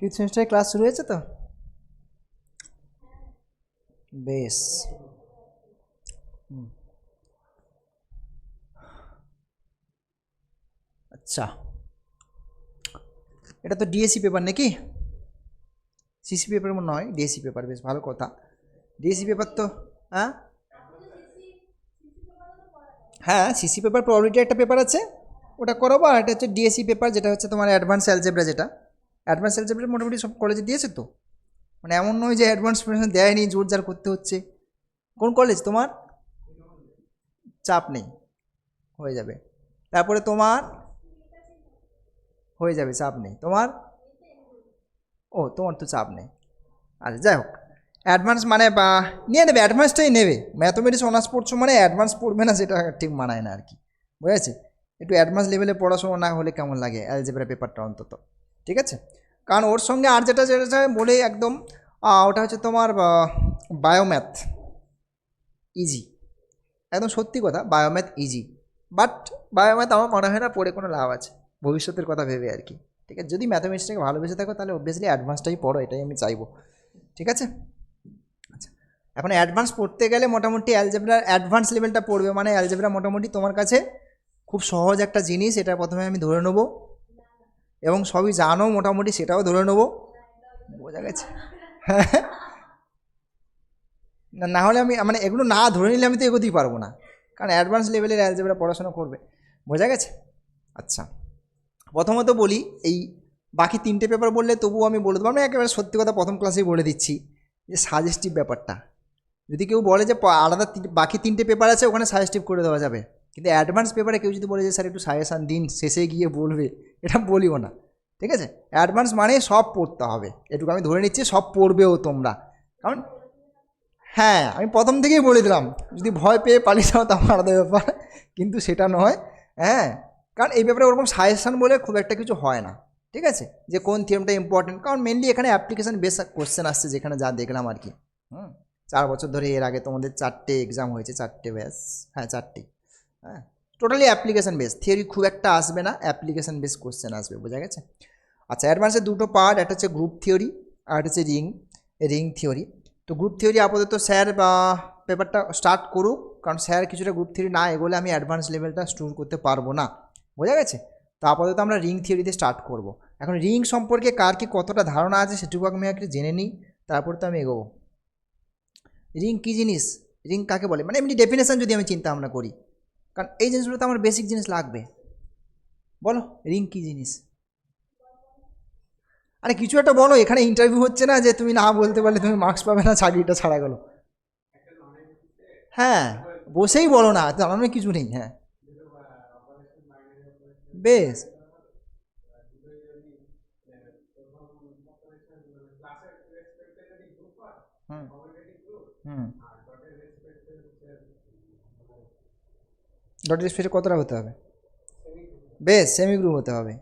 Fifth সেমিস্টারে class শুরু হয়েছে তো? বেশ। আচ্ছা, এটা তো ডিএসসি পেপার নাকি? সিসি পেপার নয়, ডিএসসি পেপার। বেশ ভালো কথা। ডিএসসি পেপার তো হ্যাঁ হ্যাঁ সিসি পেপার প্রবাবিলিটি একটা পেপার আছে, ওটা করাবো। আর এটা হচ্ছে ডিএসসি পেপার, যেটা হচ্ছে তোমার অ্যাডভান্স অ্যালজেব্রা। যেটা অ্যাডভান্স অ্যালজেব্রা মোটামুটি সব কলেজে দিয়েছে তো, মানে এমন নয় যে অ্যাডভান্স দেয়নি, জোরজার করতে হচ্ছে। কোন কলেজ তোমার? চাপ নেই, হয়ে যাবে। তারপরে তোমার হয়ে যাবে, চাপ নেই তোমার। ও, তোমার তো চাপ নেই। আচ্ছা, যাই হোক, অ্যাডভান্স মানে বা নিয়ে নেবে, অ্যাডভান্সটাই নেবে। ম্যাথমেটিক্স অনার্স পড়ছো মানে অ্যাডভান্স পড়বে না, সেটা ঠিক মানায় না আর কি, বুঝেছে? একটু অ্যাডভান্স লেভেলে পড়াশোনা না হলে কেমন লাগে অ্যালজেব্রা পেপারটা অন্তত, ঠিক আছে? কারণ ওর সঙ্গে আর যেটা যেটা বলে একদম ওটা হচ্ছে তোমার বায়োম্যাথ ইজি। একদম সত্যি কথা, বায়োম্যাথ ইজি। বাট বায়োম্যাথ আমার মনে হয় না পড়ে কোনো লাভ আছে, ভবিষ্যতের কথা ভেবে আর কি। ঠিক আছে, যদি ম্যাথামেটিক্সটাকে ভালোবেসে থাকো তাহলে অবভিয়াসলি অ্যাডভান্সটাই পড়ো, এটাই আমি চাইবো। ঠিক আছে, আচ্ছা। এখন অ্যাডভান্স পড়তে গেলে মোটামুটি অ্যালজেব্রার অ্যাডভান্স লেভেলটা পড়বে, মানে অ্যালজেব্রা মোটামুটি তোমার কাছে খুব সহজ একটা জিনিস, এটা প্রথমে আমি ধরে নেবো। এবং সবই জানো মোটামুটি, সেটাও ধরে নেবো। বোঝা গেছে? না, না হলে আমি মানে এগুলো না ধরে নিলে আমি তো এগোতেই পারবো না, কারণ অ্যাডভান্স লেভেলের অ্যালজেব্রা পড়াশোনা করবে। বোঝা গেছে? আচ্ছা, প্রথমত বলি, এই বাকি তিনটে পেপার বললে তবুও আমি বলে দেবো, আমি একেবারে সত্যি কথা প্রথম ক্লাসেই বলে দিচ্ছি যে সাজেস্টিভ ব্যাপারটা, যদি কেউ বলে যে আলাদা বাকি তিনটে পেপার আছে ওখানে সাজেস্টিভ করে দেওয়া যাবে, কিন্তু অ্যাডভান্স পেপারে কেউ যদি বলে যে স্যার একটু সাজেশান দিন, শেষে গিয়ে বলবে, এটা বলিও না। ঠিক আছে, অ্যাডভান্স মানে সব পড়তে হবে, এটুকু আমি ধরে নিচ্ছি, সব পড়বেও তোমরা। কারণ হ্যাঁ, আমি প্রথম থেকেই বলে দিলাম, যদি ভয় পেয়ে পালিয়ে যাও তো আমার আলাদা ব্যাপার, কিন্তু সেটা নয়। হ্যাঁ, কারণ এই ব্যাপারে ওরকম সাজেশান বলে খুব একটা কিছু হয় না। ঠিক আছে, যে কোন থিওরিটা ইম্পর্টেন্ট, কারণ মেনলি এখানে অ্যাপ্লিকেশন বেস কোশ্চেন আসছে, যেখানে যা দেখলাম আর কি। 4 বছর ধরে এর আগে তোমাদের 4টে এক্সাম হয়েছে, 4টে ব্যাস। হ্যাঁ, 4টি। হ্যাঁ, টোটালি অ্যাপ্লিকেশন বেস, থিওরি খুব একটা আসবে না, অ্যাপ্লিকেশন বেস কোশ্চেন আসবে। বোঝা গেছে? আচ্ছা, অ্যাডভান্সের দুটো পার্ট, একটা হচ্ছে গ্রুপ থিওরি আর একটা হচ্ছে রিং থিওরি। তো গ্রুপ থিওরি আপাতত স্যার বা পেপারটা স্টার্ট করুক, কারণ স্যার কিছুটা গ্রুপ থিওরি না এগোলে আমি অ্যাডভান্স লেভেলটা স্টোর করতে পারবো না। বোঝা গেছে? তো আপাতত আমরা রিং থিওরিতে স্টার্ট করব। এখন রিং সম্পর্কে কার কি কতটা ধারণা আছে সেটুকু আমি একটু জেনে নিই, তারপর তো আমি এগোবো। রিং কী জিনিস, রিং কাকে বলে, মানে এমনি ডেফিনেশন যদি আমি চিন্তা ভাবনা করি, কারণ এই জিনিসগুলো তো আমার বেসিক জিনিস লাগবে। বলো রিং কী জিনিস? আরে কিছু একটা বলো, এখানে ইন্টারভিউ হচ্ছে না যে তুমি না বলতে পারলে তুমি মার্কস পাবে না, চাকরিটা ছাড়া গেলো। হ্যাঁ, বসেই বলো না, জানানোর কিছু নেই। হ্যাঁ, বেশ। হুম হুম ডটের স্পেসে কতটা হতে হবে? বেশ, সেমি গ্রুপ হতে হবে।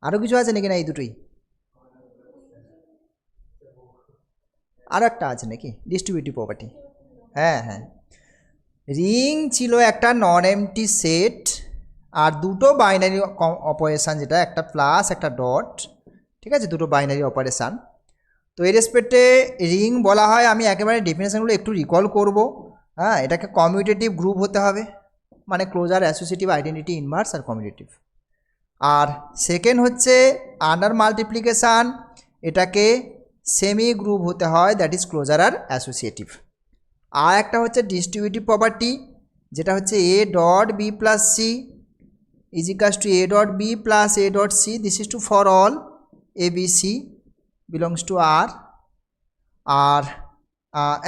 আরও কিছু আছে নাকি, না এই দুটোই? আরও একটা আছে নাকি, ডিস্ট্রিবিউটিভ প্রপার্টি? হ্যাঁ হ্যাঁ, রিং ছিল একটা নন এমটি সেট আর দুটো বাইনারি অপারেশান, যেটা একটা প্লাস একটা ডট। ঠিক আছে, দুটো বাইনারি অপারেশান। তো এই রেসপেক্টে রিং বলা হয়, আমি একেবারে ডেফিনেশনগুলো একটু রিকল করব। হ্যাঁ, এটাকে কমিউটেটিভ গ্রুপ হতে হবে, মানে ক্লোজার, অ্যাসোসিয়েটিভ, আইডেন্টিটি, ইনভার্স আর কমিউটেটিভ। আর সেকেন্ড হচ্ছে আন্ডার মাল্টিপ্লিকেশান, এটাকে সেমি গ্রুপ হতে হয়, দ্যাট ইজ ক্লোজার আর অ্যাসোসিয়েটিভ। আর একটা হচ্ছে ডিস্ট্রিবিউটিভ প্রপার্টি, যেটা হচ্ছে A dot B plus C is equals to A dot B plus A dot C, this is two for all A B C belongs to R. আর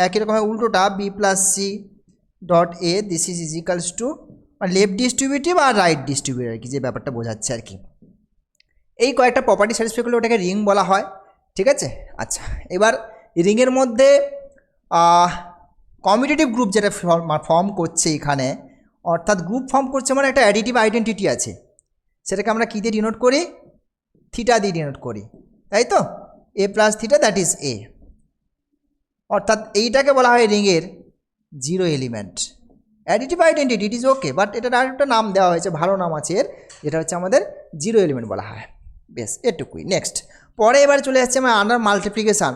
একই রকম উল্টোটা B plus C dot A, this is ইজিক্যালস to left distributive R right distributive আর কি, যে ব্যাপারটা বোঝাচ্ছে আর কি। এই কয়েকটা প্রপার্টি স্যাটিসফাই করলে ওটাকে রিং বলা হয়। ঠিক আছে, আচ্ছা। এবার রিংয়ের মধ্যে কমিউটেটিভ গ্রুপ যেটা ফর্ম করছে এখানে, অর্থাৎ গ্রুপ ফর্ম করছে মানে একটা অ্যাডিটিভ আইডেন্টিটি আছে, সেটাকে আমরা কী দিয়ে ডিনোট করি? থিটা দিয়ে ডিনোট করি, তাই তো? A plus theta, that is A. অর্থাৎ এইটাকে বলা হয় রিংয়ের zero element. Additive identity it is okay, but এটার আরেকটা নাম দেওয়া হয়েছে, ভালো নাম আছে এর, যেটা হচ্ছে আমাদের জিরো এলিমেন্ট বলা হয়। বেশ, এটুকুই। নেক্সট পরে এবার চলে যাচ্ছে আমার আন্ডার মাল্টিপ্লিকেশান।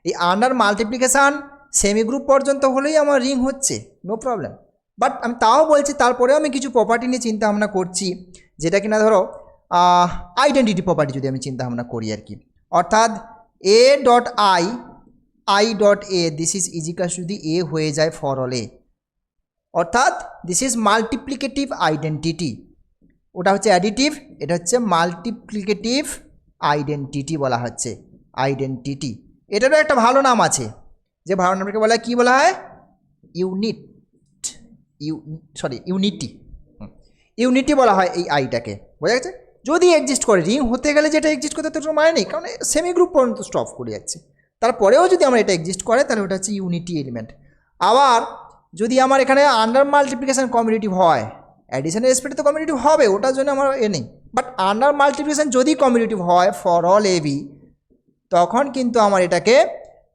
এই আন্ডার মাল্টিপ্লিকেশান সেমি গ্রুপ পর্যন্ত হলেই আমার রিং হচ্ছে, নো প্রবলেম। বাট আমি তাও বলছি তারপরেও আমি কিছু প্রপার্টি নিয়ে চিন্তা ভাবনা করছি, যেটা কিনা ধরো আইডেন্টিটি প্রপার্টি যদি আমি চিন্তা ভাবনা করি আর কি। অর্থাৎ A dot I dot A this is equal যদি এ হয়ে যায় ফর অল এ, অর্থাৎ দিস ইজ মাল্টিপ্লিকেটিভ আইডেন্টিটি। ওটা হচ্ছে অ্যাডিটিভ, এটা হচ্ছে মাল্টিপ্লিকেটিভ আইডেন্টিটি বলা হচ্ছে, আইডেন্টিটি। এটারও একটা ভালো নাম আছে, যে ভালো নামটাকে বলা হয় কী বলা হয়, ইউনিটি। ইউনিটি বলা হয় এই আইটাকে, বোঝা গেছে। যদি এক্সিস্ট করে, রিং হতে গেলে যেটা এক্সিস্ট করতে তো মানে নেই, কারণ সেমি গ্রুপ পর্যন্ত স্টপ করে যাচ্ছে। তারপরেও যদি আমার এটা এক্সিস্ট করে তাহলে ওটা হচ্ছে ইউনিটি এলিমেন্ট। আবার যদি আমার এখানে আন্ডার মাল্টিপ্লিকেশান কমিউনিটিভ হয়, অ্যাডিশনের রেসপেক্টে তো কমিউনিটিভ হবে, ওটার জন্য আমার নেই। বাট আন্ডার মাল্টিপ্লিকেশান যদি কমিউনিটিভ হয় ফর অল এ বি, তখন কিন্তু আমার এটাকে,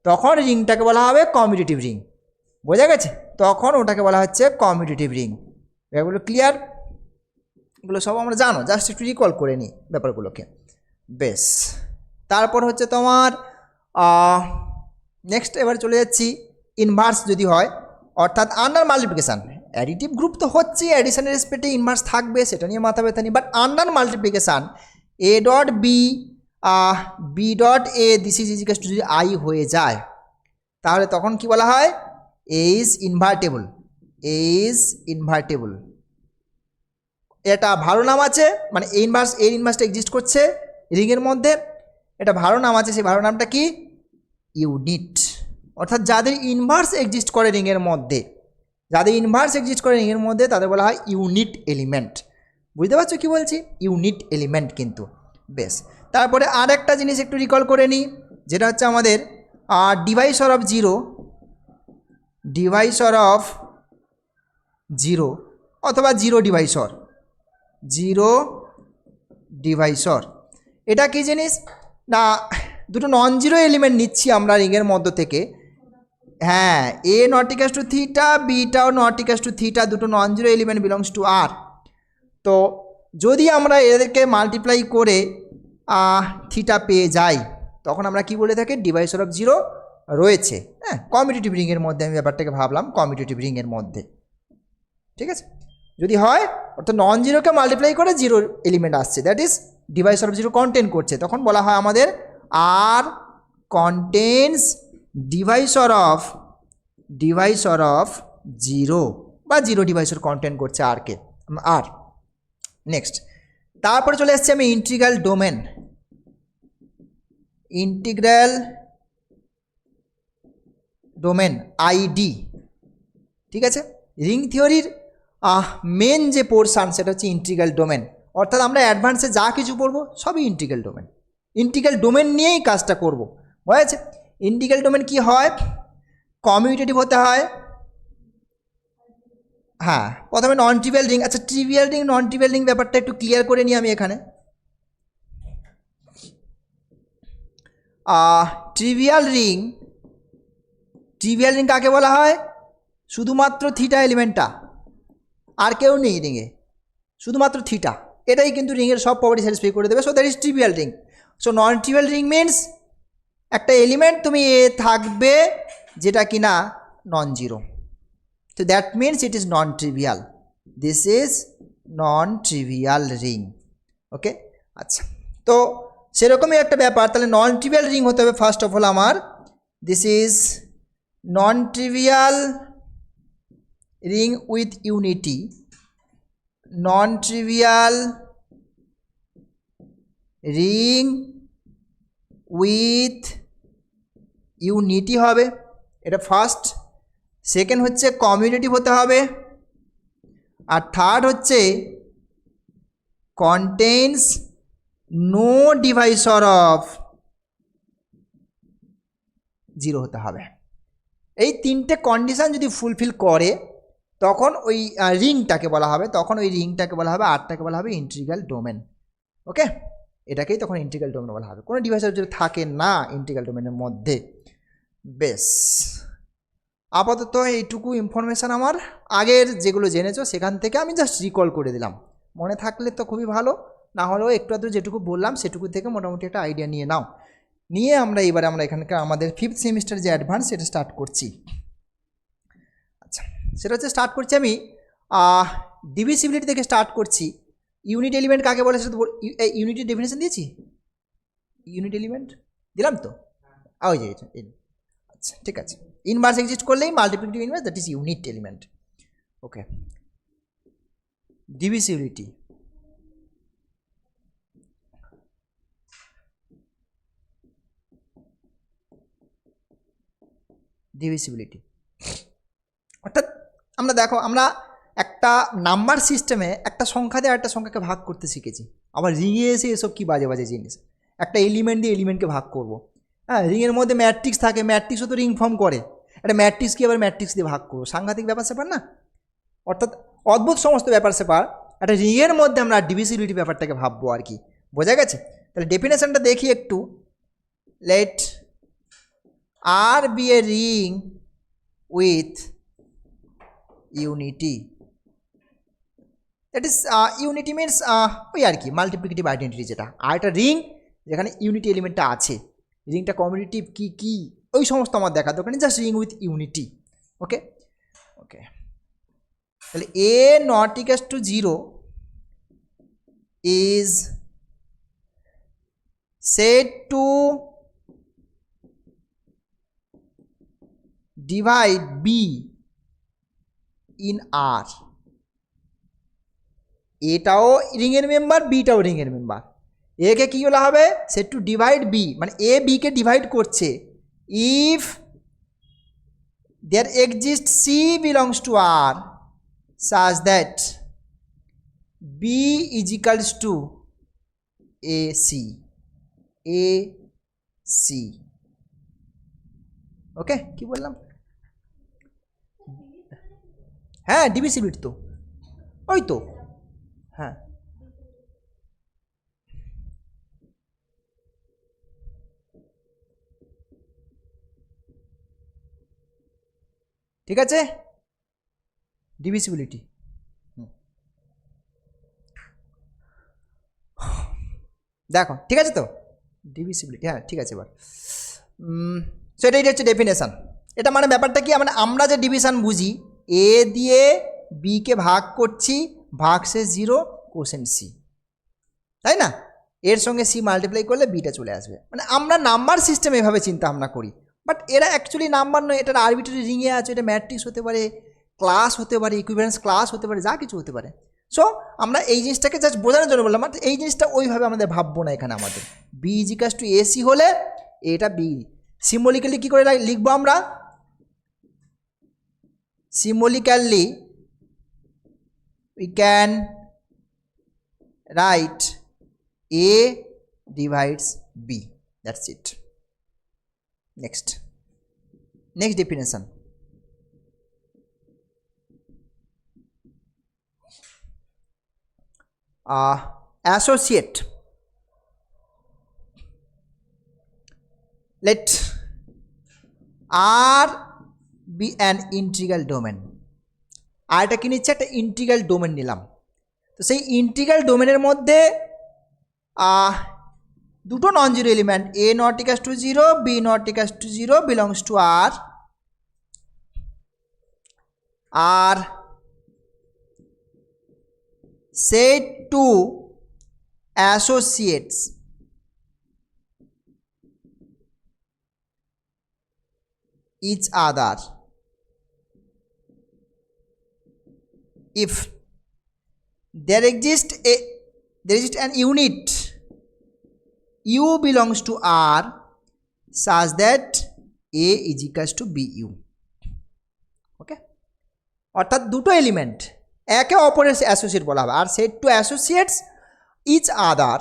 তখন রিংটাকে বলা হবে কমিউনিটিভ রিং, বোঝা গেছে। তখন ওটাকে বলা হচ্ছে কমিউনিটিভ রিং। এগুলো ক্লিয়ার? এগুলো সব আমরা জানো, জাস্ট একটু রিকল করে নিই ব্যাপারগুলোকে। বেশ, তারপর হচ্ছে তোমার নেক্সট এবার চলে যাচ্ছি ইনভার্স যদি হয়, অর্থাৎ আন্ডার মাল্টিপ্লিকেশান। অ্যাডিটিভ গ্রুপ তো হচ্ছে, অ্যাডিশনের রেসপেক্টে ইনভার্স থাকবে, সেটা নিয়ে মাথা ব্যথা নেই। But under multiplication A dot B dot A this is equal to যদি আই হয়ে যায়, তাহলে তখন কি বলা হয়, A is invertible. A is invertible, এটা ভালো নাম আছে, মানে এ ইনভার্সটা এক্সিস্ট করছে রিংয়ের মধ্যে, এটা ভালো নাম আছে। সেই ভালো নামটা কি, ইউনিট। অর্থাৎ যাদের ইনভার্স এক্সিস্ট করে রিংয়ের মধ্যে, যাদের ইনভার্স এক্সিস্ট করে রিংয়ের মধ্যে, তাদের বলা হয় ইউনিট এলিমেন্ট। বুঝতে পারছো কি বলছি, ইউনিট এলিমেন্ট কিন্তু। বেশ, তারপরে আর একটা জিনিস একটু রিকল করে নিই, যেটা হচ্ছে আমাদের ডিভাইসর অফ জিরো, ডিভাইসর অফ জিরো অথবা জিরো ডিভাইসর, জিরো ডিভাইসর। এটা কি জিনিস না, দুটো নন জিরো এলিমেন্ট নিচ্ছি আমরা রিংয়ের মধ্য থেকে। হ্যাঁ, A not equals to theta, বিটাও নট ইকুয়ালস টু থিটা, দুটো non zero element belongs to R. তো যদি আমরা এদেরকে মাল্টিপ্লাই করে থিটা পেয়ে যাই, তখন আমরা কি বলে থাকি, ডিভাইসর অফ জিরো রয়েছে। হ্যাঁ, কমিউটেটিভ রিংয়ের মধ্যে আমি ব্যাপারটাকে ভাবলাম, কমিউটেটিভ রিংয়ের মধ্যে, ঠিক আছে। যদি হয় অর্থাৎ নন জিরোকে মাল্টিপ্লাই করে জিরো এলিমেন্ট আসছে, that is divisor of zero contain করছে, তখন বলা হয় আমাদের R contains divisor of zero, বা জিরো ডিভাইসর কন্টেন্ট করছে আরকে, আর। নেক্সট, তারপরে চলে আসছে আমি integral domain. Integral domain ID, ঠিক আছে। রিং থিওরির মেন যে পোর্শান সেটা হচ্ছে ইন্টিগ্রাল ডোমেন। অর্থাৎ আমরা অ্যাডভান্সে যা কিছু পড়বো সবই ইন্টিগ্রাল ডোমেন, ইন্টিগ্রাল ডোমেন নিয়েই কাজটা করবো, বুঝেছে। ইন্টিগ্রাল ডোমেন কি হয়, কমিউটেটিভ হতে হয়। হ্যাঁ, প্রথমে নন ট্রিভিয়াল রিং। আচ্ছা, ট্রিভিয়াল রিং নন ট্রিভিয়াল রিং ব্যাপারটা একটু ক্লিয়ার করে নিই আমি এখানে। ট্রিভিয়াল রিং কাকে বলা হয়, শুধুমাত্র থিটা এলিমেন্টটা, আর কেউ নেই রিংয়ে, শুধুমাত্র থিটা। এটাই কিন্তু রিংয়ের সব প্রপার্টি স্যাটিসফাই করে দেবে। So that is trivial ring. So non trivial ring means একটা এলিমেন্ট তুমি এ থাকবে যেটা কিনা নন জিরো, তো that means it is non trivial. This is non trivial ring, okay. আচ্ছা, তো সেরকমই একটা ব্যাপার। তাহলে নন ট্রিভিয়াল রিং হতে হবে ফার্স্ট অফ অল আমার, this is non trivial ring with unity, non trivial ring with unity হবে, এটা ফার্স্ট। সেকেন্ড হচ্ছে কমিউটেটিভ হতে হবে, আর থার্ড হচ্ছে কন্টেইনস নো ডিভাইসর অফ জিরো হতে হবে। এই তিনটে কন্ডিশান যদি ফুলফিল করে তখন ওই রিংটাকে বলা হবে, তখন ওই রিংটাকে বলা হবে, আরটাকে বলা হবে ইন্টিগ্রাল ডোমেন, ওকে। এটাকেই তখন ইন্টিগ্রাল ডোমেন বলা হবে। কোনো ডিভাইসের যদি থাকে না ইন্টিগ্রাল ডোমেনের মধ্যে। বেশ, আপাতত এইটুকু ইনফরমেশান আমার আগের যেগুলো জেনেছো সেখান থেকে আমি জাস্ট রিকল করে দিলাম। মনে থাকলে তো খুবই ভালো, না হলেও একটু আধটু যেটুকু বললাম সেটুকু থেকে মোটামুটি একটা আইডিয়া নিয়ে নাও। নিয়ে আমরা এখানকার আমাদের 5th সেমিস্টার যে অ্যাডভান্স সেটা স্টার্ট করছি। আচ্ছা, সেটা হচ্ছে স্টার্ট করছি আমি ডিভিসিবিলিটি থেকে স্টার্ট করছি। ইউনিট এলিমেন্ট কাকে বলে সেটা ইউনিটের ডেফিনেশন দিয়েছি, ইউনিট এলিমেন্ট দিলাম তো, ওই যে আচ্ছা ঠিক আছে, ইনভার্স এক্সিস্ট করলেই multiplicative inverse, that is unit element. Okay, divisibility divisibility অর্থাৎ আমরা দেখো আমরা একটা নাম্বার সিস্টেমে একটা সংখ্যা দিয়ে একটা সংখ্যাকে ভাগ করতে শিখেছি, আবার রিঙে এসে এসব কি বাজে বাজে জিনিস, একটা এলিমেন্ট দিয়ে এলিমেন্টকে ভাগ করবো। হ্যাঁ, রিংয়ের মধ্যে ম্যাট্রিক্স থাকে, ম্যাট্রিক্সও তো রিং ফর্ম করে, একটা ম্যাট্রিক্সকে আবার ম্যাট্রিক্স দিয়ে ভাগ করবো, সাংঘাতিক ব্যাপার স্যাপার না? অর্থাৎ অদ্ভুত সমস্ত ব্যাপার স্যাপার একটা রিংয়ের মধ্যে আমরা ডিভিসিবিলিটি ব্যাপারটাকে ভাববো আর কি, বোঝা গেছে? তাহলে ডেফিনেশনটা দেখি একটু, let R be a ring with unity, that is unity means ওই আর কি মাল্টিপ্লিকেটিভ আইডেন্টিটি, যেটা আর একটা রিং যেখানে ইউনিটি এলিমেন্টটা আছে, রিংটা কমিউনিটিভ কি কি ওই সমস্ত আমার দেখা দরকার নেই, just ring with unity. Okay okay, তাহলে A not equals to 0 is said to divide B in R, এটাও রিংয়ের মেম্বার, বিটাও রিংয়ের মেম্বার, একে কী বলা হবে? সেট টু ডিভাইড বি, মানে এ বিকে ডিভাইড করছে if there exist C belongs to R such that B is equals to A C, A C. Okay, কি বললাম? হ্যাঁ, ডিভিসিবিলিটি তো ওই তো, হ্যাঁ ঠিক আছে, ডিভিসিবিলিটি। দেখো ঠিক আছে তো, ডিভিসিবিলিটি, হ্যাঁ ঠিক আছে। এবার সো এটাই হচ্ছে ডেফিনেশান। এটা মানে ব্যাপারটা কি, মানে আমরা যে ডিভিশন বুঝি, এ দিয়ে বিকে ভাগ করছি, ভাগ শেষ 0 কোশেন্ট সি, তাই না? এর সঙ্গে সি মাল্টিপ্লাই করলে বিটা চলে আসবে, মানে আমরা নাম্বার সিস্টেম এভাবে চিন্তা ভাবনা করি, বাট এরা অ্যাকচুয়ালি নাম্বার নয়, এটা আরবিট্রারি রিংয়ে আছে, এটা ম্যাট্রিক্স হতে পারে, ক্লাস হতে পারে, ইকুইভ্যালেন্স ক্লাস হতে পারে, যা কিছু হতে পারে। সো আমরা এই জিনিসটাকে জাস্ট বোঝানোর জন্য বললাম, বাট এই জিনিসটা ওইভাবে আমাদের ভাববো না এখানে। আমাদের B is equals to AC হলে এটা বি, সিম্বলিক্যালি কী করে লিখবো আমরা? Symbolically we can write A divides B, that's it. Next definition, associate, let R be an integral domain, আর এটা কি নিচ্ছে? একটা ইন্টিগ্রাল ডোমেন নিলাম, তো সেই ইন্টিগ্রাল ডোমেনের মধ্যে দুটো non zero element, A not equals to 0, B not equals to 0 belongs to R, are said to associates each other if there exists an unit u belongs to R such that A is equals to BU. Okay, অর্থাৎ দুটো element একে অপরের associate বলা হবে, আর said to associates each other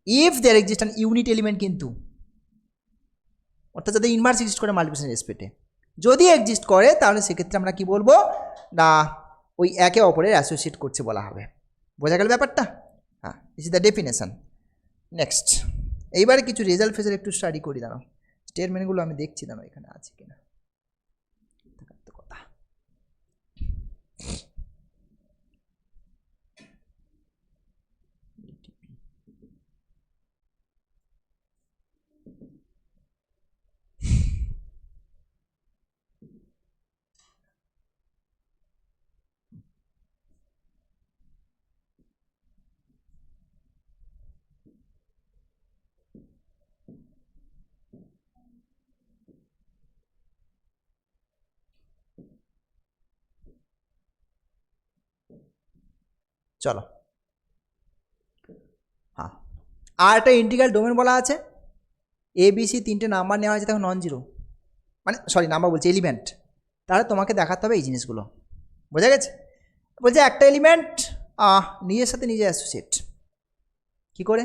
if there exist an unit element, কিন্তু অর্থাৎ যাদের ইনভার্স এক্সিস্ট করে মাল্টিপ্লিকেশন রেসপেক্টে, যদি এক্সিস্ট করে তাহলে সেক্ষেত্রে আমরা কি বলবো না, ওই একে অপরের অ্যাসোসিয়েট করছে বলা হবে। বোঝা গেল ব্যাপারটা? হ্যাঁ, this is the definition. Next, এইবারে কিছু রেজাল্ট ফেজাল্ট একটু স্টাডি করি, দাঁড়াও স্টেটমেন্টগুলো আমি দেখছি, দাঁড়াও এখানে আছে কিনা। কথা চলো, হ্যাঁ, আর একটা ইন্টিগ্রাল ডোমেন বলা আছে, এ বি সি তিনটে নাম্বার নেওয়া হয়েছে তখন নন জিরো, মানে সরি নাম্বার বলছি এলিমেন্ট, তাহলে তোমাকে দেখাতে হবে এই জিনিসগুলো, বোঝা গেছে? বলছে একটা এলিমেন্ট নিজের সাথে নিজে অ্যাসোসিয়েট, কী করে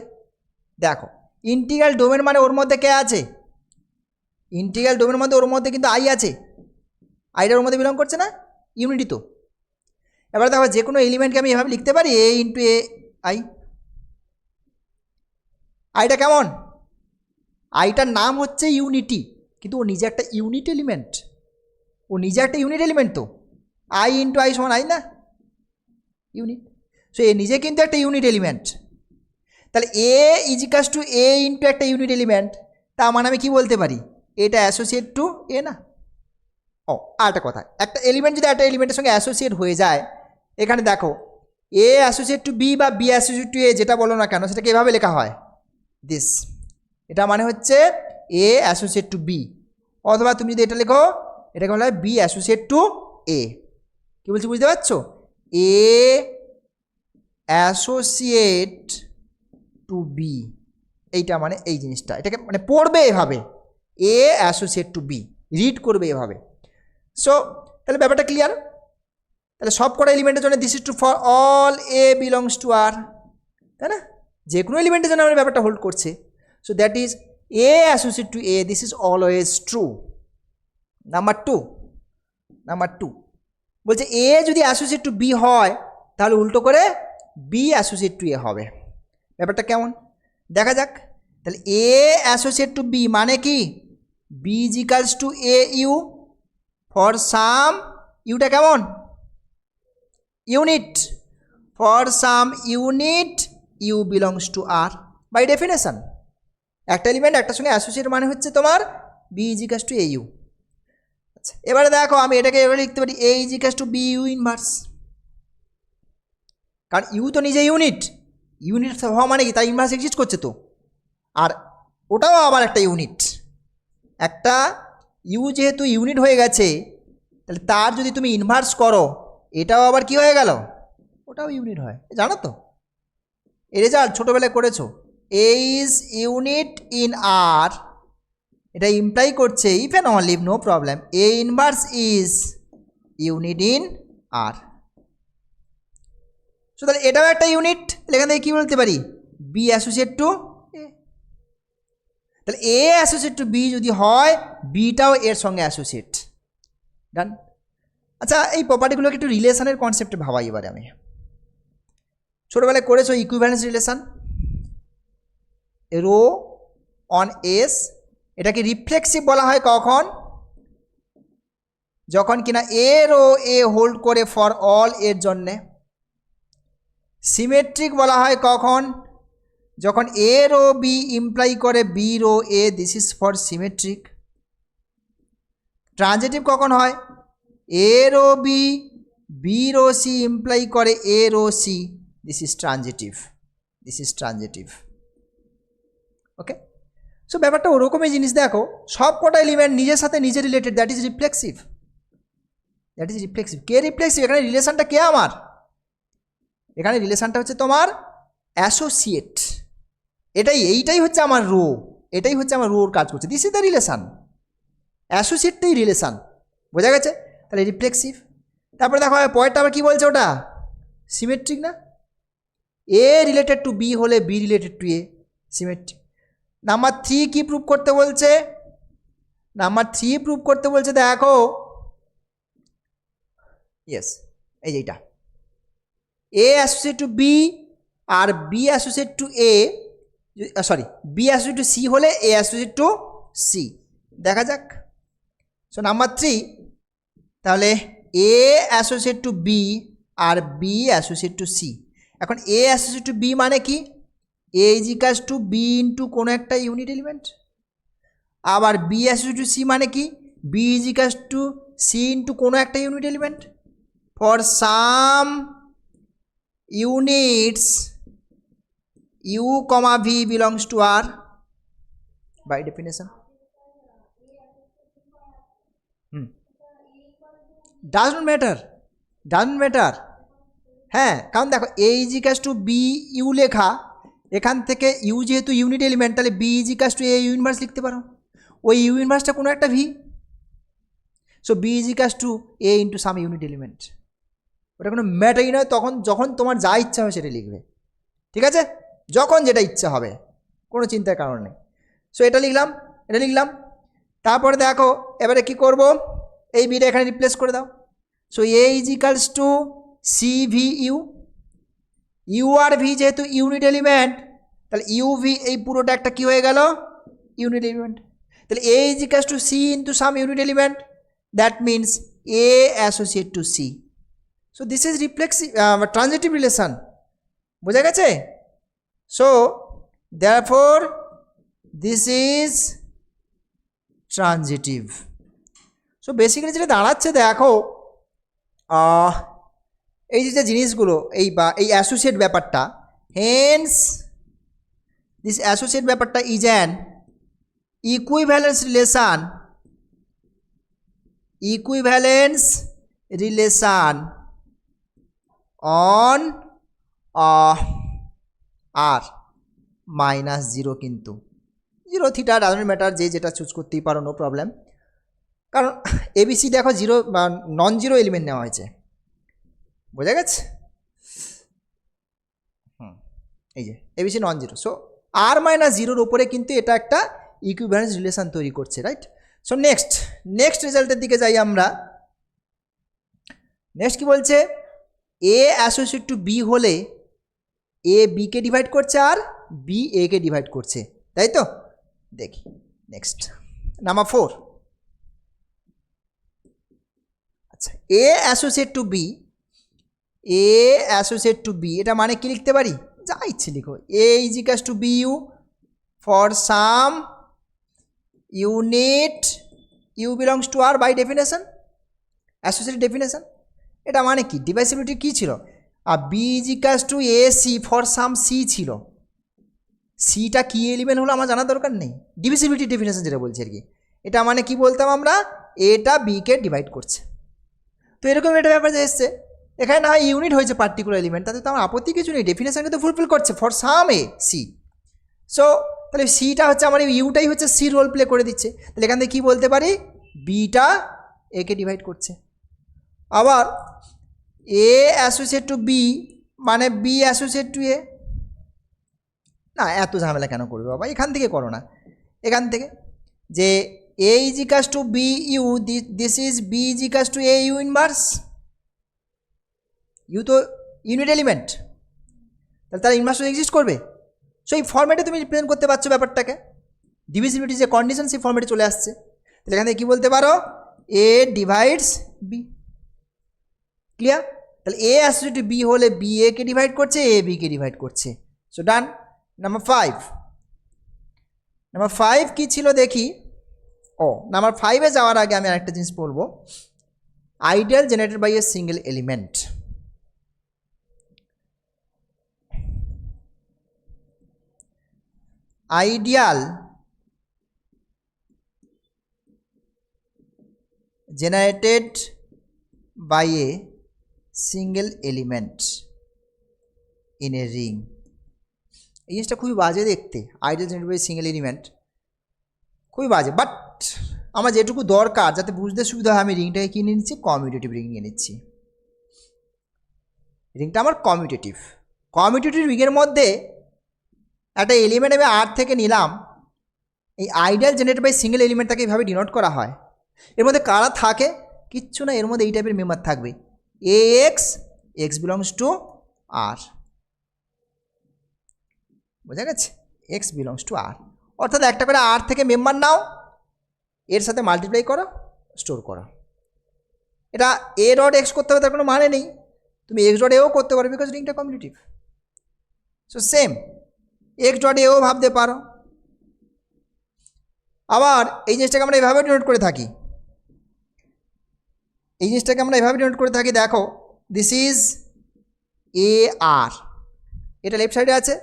দেখো, ইন্টিগ্রাল ডোমেন মানে ওর মধ্যে কে আছে, ইন্টিগ্রাল ডোমেনের মধ্যে ওর মধ্যে কিন্তু আই আছে, আইটা ওর মধ্যে বিলং করছে না, ইউনিটি তো। এবার দেখো যে কোনো এলিমেন্টকে আমি এভাবে লিখতে পারি এ ইন্টু এ আই, আইটা কেমন, আইটার নাম হচ্ছে ইউনিটি, কিন্তু ও নিজে একটা ইউনিট এলিমেন্ট, ও নিজে একটা ইউনিট এলিমেন্ট তো, আই ইন্টু আই সমান আই না, ইউনিট, সো এ নিজে কিন্তু একটা ইউনিট এলিমেন্ট, তাহলে এ ইজিকাস টু এ ইন্টু একটা ইউনিট এলিমেন্ট, তার মানে আমি কি বলতে পারি, এটা অ্যাসোসিয়েট টু এ না। ও আর একটা কথা, একটা এলিমেন্ট যদি একটা এলিমেন্টের সঙ্গে অ্যাসোসিয়েট হয়ে যায়, এখানে দেখো এ অ্যাসোসিয়েট টু বি বা বি অ্যাসোসিয়েট টু এ যেটা বলো না কেন সেটাকে এভাবে লেখা হয় দিস, এটা মানে হচ্ছে এ অ্যাসোসিয়েট টু বি, অথবা তুমি যদি এটা লেখো এটাকে বলা হয় বি অ্যাসোসিয়েট টু এ, কী বলছি বুঝতে পারছো, এ অ্যাসোসিয়েট টু বি, এইটা মানে এই জিনিসটা, এটাকে মানে পড়বে এভাবে, এ অ্যাসোসিয়েট টু বি, রিড করবে এভাবে। সো তাহলে ব্যাপারটা ক্লিয়ার, তাহলে সব কটা এলিমেন্টের জন্য this is true for all A belongs to R, তাই না, যে কোনো এলিমেন্টের জন্য আমরা ব্যাপারটা হোল্ড করছে, so that is A associate to A, this is always true. Number two বলছে এ যদি অ্যাসোসিয়েট টু বি হয় তাহলে উল্টো করে বি অ্যাসোসিয়েট টু এ হবে, ব্যাপারটা কেমন দেখা যাক। তাহলে এ অ্যাসোসিয়েট টু বি মানে কি, B is equals to A u for some, ইউটা কেমন unit, for some unit u belongs to R, by definition একটা এলিমেন্ট একটার সঙ্গে অ্যাসোসিয়েট মানে হচ্ছে তোমার b is equals to A u. আচ্ছা এবারে দেখো আমি এটাকে এবারে লিখতে পারি a is equals to b u inverse, কারণ ইউ তো নিজে ইউনিট, ইউনিট হওয়া মানে কি তার ইনভার্স এক্সিস্ট করছে তো, আর ওটাও আবার একটা ইউনিট, একটা ইউ যেহেতু ইউনিট হয়ে গেছে তাহলে তার যদি তুমি ইনভার্স করো এটাও আবার কি হয়ে গেল, ওটাও ইউনিট হয়, জানো তো এই রেজাল্ট ছোটোবেলায় করেছো, A is unit in R, এটা ইমপ্লাই করছে if and only if no problem A inverse is unit in R, so তাহলে এটাও একটা ইউনিট, এখান থেকে কী বলতে পারি বি অ্যাসোসিয়েট টু এ, তাহলে এ অ্যাসোসিয়েট টু বি যদি হয় বিটাও এর সঙ্গে অ্যাসোসিয়েট, ডান। আচ্ছা এই প্রপার্টিগুলোকে একটু রিলেশনের কনসেপ্টে ভাবাই এবারে আমি, ছোটোবেলায় করেছো equivalence relation, rho on S, এটাকে রিফ্লেক্সিভ বলা হয় কখন, যখন কিনা এ রো এ হোল্ড করে ফর অল এর জন্যে, সিমেট্রিক বলা হয় কখন, যখন এ রো বি ইমপ্লাই করে b rho a, this is for symmetric. Transitive কখন হয়, a rho b b rho c imply করে a rho c, this is transitive, this is transitive. Okay, so ব্যাপারটা ওরকমই জিনিস, দেখো সব কটা এলিমেন্ট নিজের সাথে নিজে related, that is reflexive, that is reflexive. K reflexive, এখানে রিলেশনটা কে আমার, এখানে রিলেশনটা হচ্ছে তোমার অ্যাসোসিয়েট, এইটাই হচ্ছে আমার রো, এটাই হচ্ছে আমার রোর কাজ করছে, দিস ইজ দ্য রিলেশন, অ্যাসোসিয়েটটাই রিলেশন, বোঝা গেছে, তাহলে রিফ্লেক্সিভ। তারপরে দেখো পয়েন্টটা আবার কী বলছে, ওটা সিমেট্রিক না, এ রিলেটেড টু বি হলে be related to A, symmetric. Number 3 কি প্রুভ করতে বলছে, নাম্বার 3 প্রুভ করতে বলছে, দেখো ইয়েস এই যে এইটা, এ অ্যাসোসিয়েট টু বি আর b associate to a, sorry b associate to c হলে এ অ্যাসোসিয়েট টু সি, দেখা যাক। সো নাম্বার 3, তাহলে এ অ্যাসোসিয়েট টু বি আর বি অ্যাসোসিয়েট টু সি, এখন এ অ্যাসোসিয়েট টু বি মানে কি, a is equals to B into কোনো একটা ইউনিট এলিমেন্ট, আবার বি অ্যাসোসিয়েট টু সি মানে কি, B is equals to c into কোনো একটা unit element for some units u comma v belongs to R, by definition. Doesn't matter, doesn't matter, হ্যাঁ, কারণ দেখো a is equals to b you লেখা, এখান থেকে ইউ যেহেতু ইউনিট এলিমেন্ট, তাহলে B is equals to A you inverse লিখতে পারো। ওই ইউ ইনভার্সটা কোনো একটা V, so B is equals to A into some unit element. ওটা কোনো ম্যাটারই নয়, তখন যখন তোমার যা ইচ্ছা হবে সেটা লিখবে, ঠিক আছে, যখন যেটা ইচ্ছা হবে, কোনো চিন্তার কারণ নেই। সো এটা লিখলাম, এটা লিখলাম। তারপরে দেখো এবারে কি করব, এই বিটা এখানে রিপ্লেস করে দাও। So a is equals to c v u, u আর ভি যেহেতু ইউনিট এলিমেন্ট, তাহলে ইউ ভি এই পুরোটা একটা কী হয়ে গেল, ইউনিট এলিমেন্ট। তাহলে a is equals to c into some unit element, that means a associate to c. So this is reflexive transitive relation, বোঝা গেছে? So therefore this is transitive. So basically যেটা দাঁড়াচ্ছে দেখো, এই যে জিনিসগুলো এই বা এই অ্যাসোসিয়েট ব্যাপারটা, হেন্স দিস অ্যাসোসিয়েট ব্যাপারটা is an equivalence relation, equivalence relation on R minus zero, কিন্তু জিরো থিটা ডাজন্ট ম্যাটার, যে যেটা চুজ করতেই পারো, নো প্রবলেম। কারণ এবিসি দেখো জিরো বা নন জিরো এলিমেন্ট নেওয়া হয়েছে, বোঝা গেছে? এই যে এবিসি নন জিরো, সো আর মাইনাস জিরোর উপরে কিন্তু এটা একটা ইকুইভ্যালেন্স রিলেশন তৈরি করছে, রাইট? সো নেক্সট রেজাল্টের দিকে যাই আমরা। নেক্সট কি বলছে, এ অ্যাসোসিয়েট টু বি হলে এ বিকে ডিভাইড করছে আর বি এ কে ডিভাইড করছে, তাই তো? দেখি নেক্সট নাম্বার 4। আচ্ছা, a associate to b, a associate to b, এটা মানে কি লিখতে পারি, যা ইচ্ছে লিখো। A is equals to b u for some unit u belongs to R by definition, associate definition. এটা মানে কি, ডিভাইসিবিলিটি কী ছিল, আর b is equals to A c for some c ছিল। সিটা কি এলিমেন্ট হলো আমার জানার দরকার নেই, ডিভিসিবিলিটি ডেফিনেশন যেটা বলছি আর কি। এটা মানে কি বলতাম আমরা, এটা বিকে ডিভাইড করছে। তো এরকম একটা ব্যাপার যে এসছে, এখানে না হয় ইউনিট হয়েছে পার্টিকুলার এলিমেন্ট, তাতে তো আমার আপত্তি কিছু নেই, ডেফিনেশনকে তো ফুলফিল করছে for some A C. So তাহলে সিটা হচ্ছে আমার ইউটাই হচ্ছে সি রোল প্লে করে দিচ্ছে, তাহলে এখান থেকে কী বলতে পারি, বিটা একে ডিভাইড করছে। আবার এ অ্যাসোসিয়েট টু বি মানে বি অ্যাসোসিয়েট টু এ, না এত ঝামেলা কেন করবে বাবা, এখান থেকে করো না, এখান থেকে যে a is equals to b u, this is b is equals to A you inverse, u তো ইউনিট এলিমেন্ট, তাহলে তার ইনভার্স এক্সিস্ট করবে। সো এই ফর্ম্যাটে তুমি রিপ্রেজেন্ট করতে পারছো ব্যাপারটাকে, ডিভিজিবিলিটি যে কন্ডিশন সেই ফর্ম্যাটে চলে আসছে। তাহলে এখান থেকে কী বলতে পারো, এ ডিভাইডস বি, ক্লিয়ার? তাহলে এ অ্যাসোসিয়েট টু বি হলে বি এ কে ডিভাইড করছে, এ বি কে ডিভাইড করছে। So done. নাম্বার 5 কী ছিল দেখি। নাম্বার 5-এ যাওয়ার আগে আমি আরেকটা জিনিস বলবো, ideal generated by a single element. Ideal generated by a single element in a ring, এই জিনিসটা খুবই বাজে দেখতে, ideal generated by single element খুবই বাজে, বাট আমার যেটুকু দরকার যাতে বুঝতে সুবিধা হয়, আমি রিংটাকে কিনে নিচ্ছি, কমিউটেটিভ রিং নিয়ে নিচ্ছি। রিংটা আমার কমিউটেটিভ রিংয়ের মধ্যে একটা এলিমেন্ট আমি আর থেকে নিলাম, এই আইডিয়াল জেনারেটেড বাই সিঙ্গেল এলিমেন্টটাকে এইভাবে ডিনোট করা হয়। এর মধ্যে কারা থাকে, কিচ্ছু না, এর মধ্যে এই টাইপের মেম্বার থাকবে, এ এক্স বিলংস টু আর, বোঝা গেছে, এক্স বিলংস টু আর, অর্থাৎ একটা করে আর থেকে মেম্বার নাও, এর সাথে মাল্টিপ্লাই করো, স্টোর করো। এটা এ ডট এক্স করতে হবে তার কোনো মানে নেই, তুমি এক্স ডট এও করতে পারো, বিকজ রিংটা commutative. So same x dot এও ভাবতে পারো। আবার এই জিনিসটাকে আমরা এভাবে ডিনোট করে থাকি, দেখো দিস ইজ এ আর, এটা লেফট সাইডে আছে,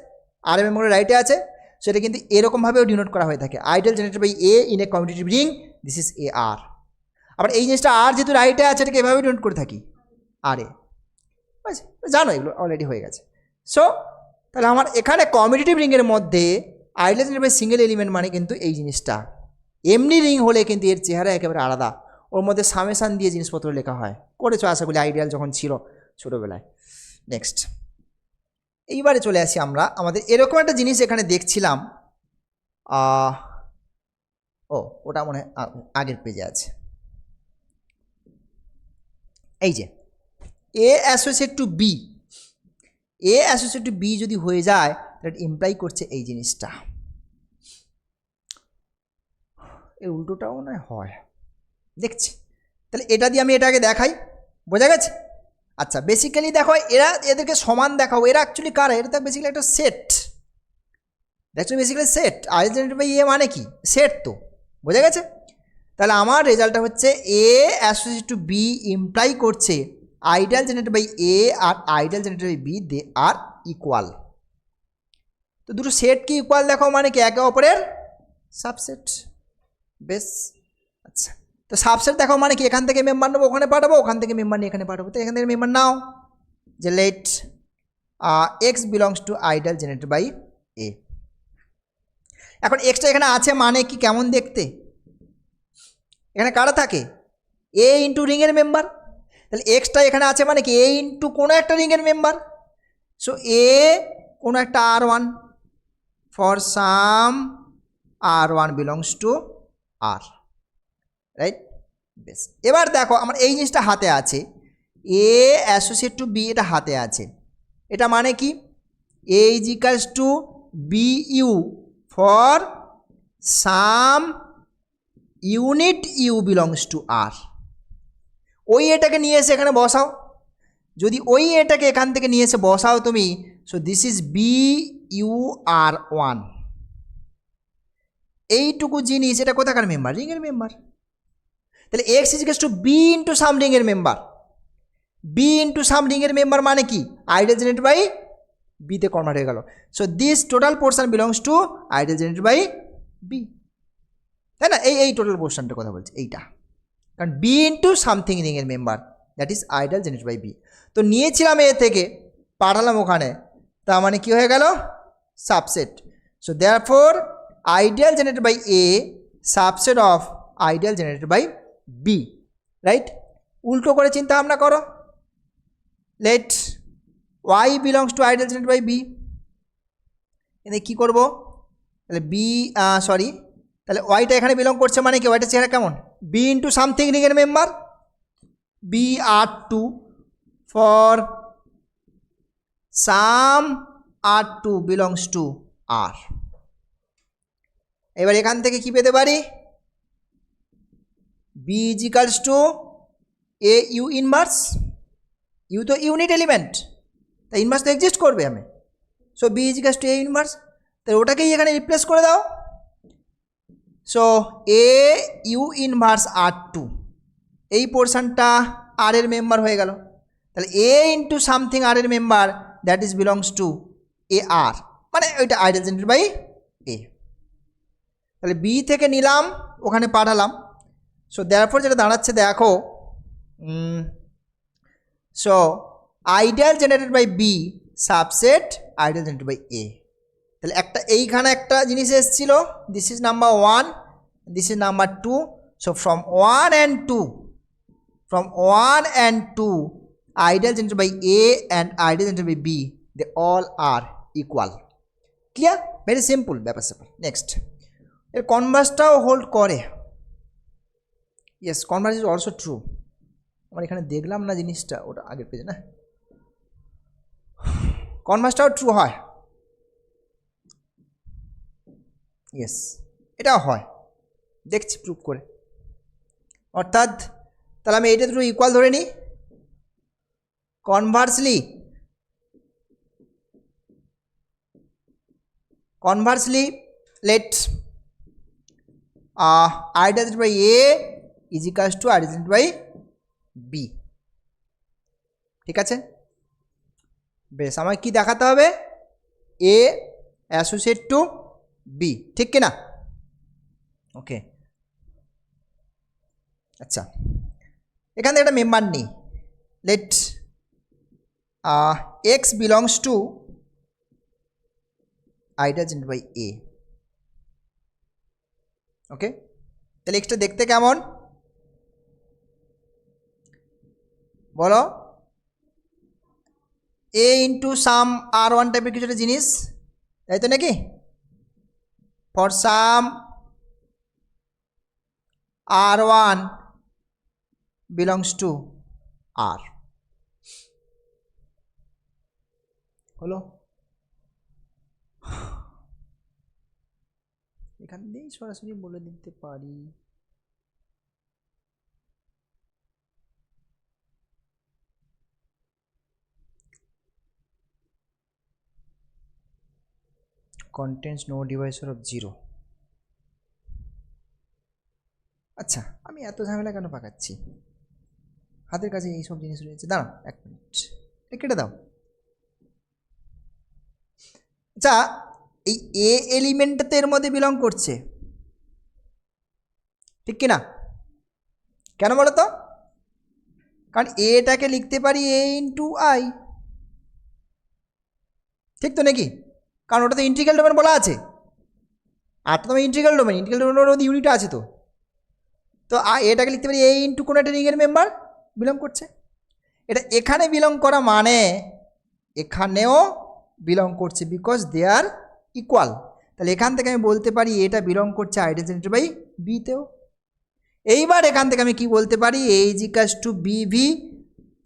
আর এম এর রাইটে আছে, সেটা কিন্তু এরকমভাবেও ডিনোট করা হয়ে থাকে, ideal generated by a in a commutative ring, this is a R. আবার এই জিনিসটা আর যেহেতু রাইটে আছে, এটাকে এভাবে ডিনোট করে থাকি আর এ। জানো এগুলো অলরেডি হয়ে গেছে। সো তাহলে আমার এখানে কমিউটেটিভ রিংয়ের মধ্যে ideal generated by single element মানে কিন্তু এই জিনিসটা। এমনি রিং হলে কিন্তু এর চেহারা একেবারে আলাদা, ওর মধ্যে সামেশান দিয়ে জিনিসপত্র লেখা হয়, করেছো আশা করি আইডিয়াল যখন ছিল ছোটোবেলায়। নেক্সট এইবারে চলে আসি আমরা আমাদের এরকম একটা জিনিস এখানে দেখছিলাম, ওটা মনে হয় আগের পেজে আছে। এই যে এ associate to b, a associate to B যদি হয়ে যায় দ্যাট ইমপ্লাই করছে এই জিনিসটা, এর উল্টোটাও না হয় দেখছি। তাহলে এটা দিয়ে আমি এটাকে দেখাই, বোঝা গেছে? আচ্ছা বেসিক্যালি দেখো এরা এদেরকে সমান দেখাও, এরা অ্যাকচুয়ালি কারা? এটা তো বেসিক্যালি একটা সেট, দেখছো basically set. Ideal generated by a মানে কি? সেট তো, বোঝা গেছে? তাহলে আমার রেজাল্টটা হচ্ছে A associate to B imply করছে আইডিয়াল জেনারেটেড বাই এ আর ideal generated by B they are equal. তো দুটো সেট কি ইকুয়াল দেখাও মানে কি? একে অপরের সাবসেট। বেশ, আচ্ছা তো সাবসেট দেখাও মানে কি? এখান থেকে মেম্বার নেবো ওখানে পাঠাবো, ওখান থেকে মেম্বার নিয়ে এখানে পাঠাবো, তো এখান থেকে মেম্বার নাও। যে let x belongs to ideal generated by a. এখন এক্সটা এখানে আছে মানে কি? কেমন দেখতে? এখানে কারা থাকে? এ ইন্টু রিংয়ের মেম্বার। তাহলে এক্সটা এখানে আছে মানে কি? এ ইন্টু কোনো একটা রিংয়ের মেম্বার। সো এ কোনো একটা R1 for some R1 belongs to R, right? বেশ, এবার দেখো আমার এই জিনিসটা হাতে আছে, এ অ্যাসোসিয়েট টু বি, এটা হাতে আছে। এটা মানে কি? A is equals to b u for some unit u belongs to R. ওই এটাকে নিয়ে এসে এখানে বসাও, যদি ওই এটাকে এখান থেকে নিয়ে এসে বসাও তুমি, so this is b u r one. এইটুকু জিনিস এটা কোথাকার মেম্বার? রিংয়ের মেম্বার। তাহলে x is equals to B into some রিংয়ের মেম্বার। বি ইন্টু সাম রিংয়ের মেম্বার মানে কি? আইডিয়াল জেনারেটেড বাই বিতে কনভার্ট হয়ে গেল। So this total portion belongs to ideal generated by b, তাই না? এই টোটাল পোর্শনটার কথা বলছি, এইটা, কারণ বি ইন্টু সামথিং রিংয়ের member that is ideal generated by B. তো নিয়েছিলাম এ থেকে পাঠালাম ওখানে, তার মানে কি হয়ে গেল? Subset. So therefore ideal generated by A subset of ideal generated by B, right? উল্টো করে চিন্তা ভাবনা করো, let Y belongs to ideal generated by B. এখানে কী করবো? তাহলে বি সরি, তাহলে ওয়াইটা এখানে বিলং করছে মানে কি? ওয়াইটা চেহারা কেমন? বি ইন্টু সামথিং রিংয়ের member, b R2 for some R2 belongs to R. এবার এখান থেকে কি পেতে পারি? B is equals to A you inverse, u তো ইউনিট এলিমেন্ট, তাই ইনভার্স তো এক্সিস্ট করবে আমি। So B is equals to a inverse, তাই ওটাকেই এখানে রিপ্লেস করে দাও। So A you inverse R2, এই পোর্শনটা আর এর মেম্বার হয়ে গেল। তাহলে এ ইন্টু সামথিং আর এর member that is belongs to a R, মানে ওইটা আইডিয়াল জেনারেটেড বাই এ। তাহলে বি থেকে নিলাম ওখানে পাঠালাম। সো দেয়ারফর যেটা দাঁড়াচ্ছে দেখো, so ideal generated by b subset ideal generated by a. তাহলে একটা এইখানে একটা জিনিস এসেছিল, this is number 1, this is number 2। So from 1 and 2, from 1 and 2 ideal generated by A and ideal generated by B, they all are equal. Clear? Very simple ব্যাপার স্যাপার। Next এর কনভার্সটাও hold করে, yes Converse is also true. আমার এখানে দেখলাম না জিনিসটা, ওটা আগের পেজে না, কনভার্সটাও ট্রু হয়, ইয়েস এটাও হয়, দেখছি প্রুভ করে। অর্থাৎ তাহলে আমি এইটা দুটো ইকুয়াল ধরে নিই। Conversely let ideal generated by A is equals to ideal generated by B. ঠিক আছে, বেশ আমাকে কি দেখাতে হবে? এ অ্যাসোসিয়েট টু বি, ঠিক কিনা? ওকে, আচ্ছা এখান থেকে একটা মেম্বার নিই, লেট x belongs to I represented by a. Okay, তাহলে এক্সটা দেখতে কেমন বলো? a ইন্টু সাম r1 টাইপের কিছু একটা জিনিস, তাই তো নাকি? For some r1 belongs to r হলো। এখান দিয়েই সরাসরি বলে দিতে পারি contains no divisor of 0। আচ্ছা, আমি এত ঝামেলা কেন পাকাচ্ছি? হাতের কাছে এইসব জিনিস রয়েছে। দাঁড়াও 1 মিনিট, কেটে দাও। আচ্ছা, এই এ এলিমেন্টটা এর মধ্যে বিলং করছে, ঠিক কি না? কেন বলো তো? কারণ এটাকে লিখতে পারি এ ইন্টু আই, ঠিক তো নাকি? কারণ ওটা তো ইন্টিগ্রাল ডোমেন বলা আছে, আর তো তোমার ইন্টিগ্রাল ডোমেনের মধ্যে ইউনিট আছে। তো এটাকে লিখতে পারি এ ইন্টু কোনো একটা রিংয়ের মেম্বার বিলং করছে। এটা এখানে বিলং করা মানে এখানেও বিলং করছে, বিকজ দে আর ইকুয়াল। তাহলে এখান থেকে আমি বলতে পারি এটা বিলং করছে আই রিপ্রেজেন্টেড বাই বিতেও। এইবার এখান থেকে আমি কি বলতে পারি? A is equals to b v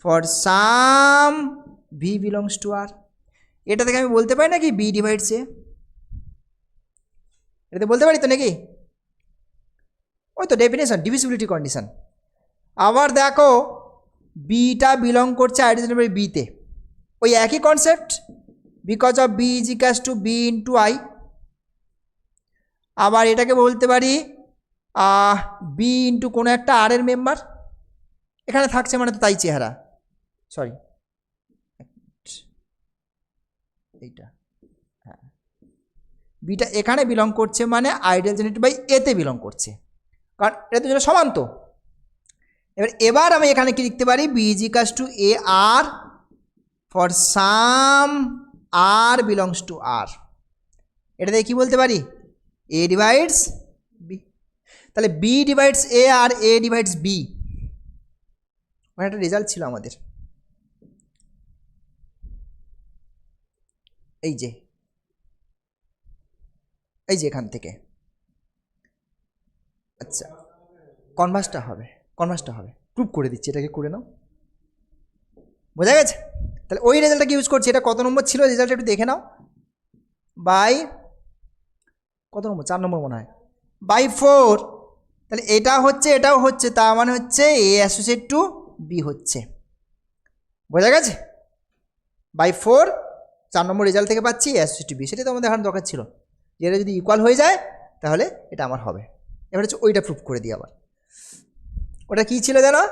for some v belongs to R. এটা থেকে আমি বলতে পারি নাকি বি ডিভাইডস এ? এটাতে বলতে পারি তো নাকি? ওই তো ডেফিনেশন, ডিভিজিবিলিটি কন্ডিশন। আবার দেখো বিটা বিলং করছে আই রিপ্রেজেন্টেড বাই বিতে, ওই একই concept, because of B is equals to B into I. আবার এটাকে বলতে পারি বি ইন্টু কোনো একটা আর এর মেম্বার, এখানে থাকছে মানে তো তাই চেহারা, সরি এইটা, হ্যাঁ বিটা এখানে বিলং করছে মানে আইডিয়াল জেনারেটেড বাই এতে বিলং করছে, কারণ এটা দুজনে সমান তো। এবার আমি এখানে কি লিখতে পারি? B is equals to a r for some R belongs to R. এটা দিয়ে কি বলতে পারি? A divides b. তাহলে বি ডিভাইডস এ আর এ ডিভাইডস বি, মানে একটা রেজাল্ট ছিল আমাদের। এই যে এখান থেকে, আচ্ছা কনভার্সটা হবে, প্রুভ করে দিচ্ছি, এটাকে করে নাও, বোঝা গেছে? তাহলে ওই রেজাল্টটাকে ইউজ করছি। এটা কত নম্বর ছিল রেজাল্ট একটু দেখে নাও। বাই কত নম্বর? 4 নম্বর মনে হয়, বাই 4। তাহলে এটা হচ্ছে এটাও হচ্ছে, তার মানে হচ্ছে এ অ্যাসোসিয়েট টু বি হচ্ছে, বোঝা গেছে? বাই 4 4 নম্বর রেজাল্ট থেকে পাচ্ছি এ অ্যাসোসিয়েট টু বি। সেটাই তো আমাদের দেখানোর দরকার ছিল, যে এটা যদি ইকুয়াল হয়ে যায় তাহলে এটা আমার হবে। এবার হচ্ছে ওইটা প্রুভ করে দিই। আবার ওটা কী ছিল জানো?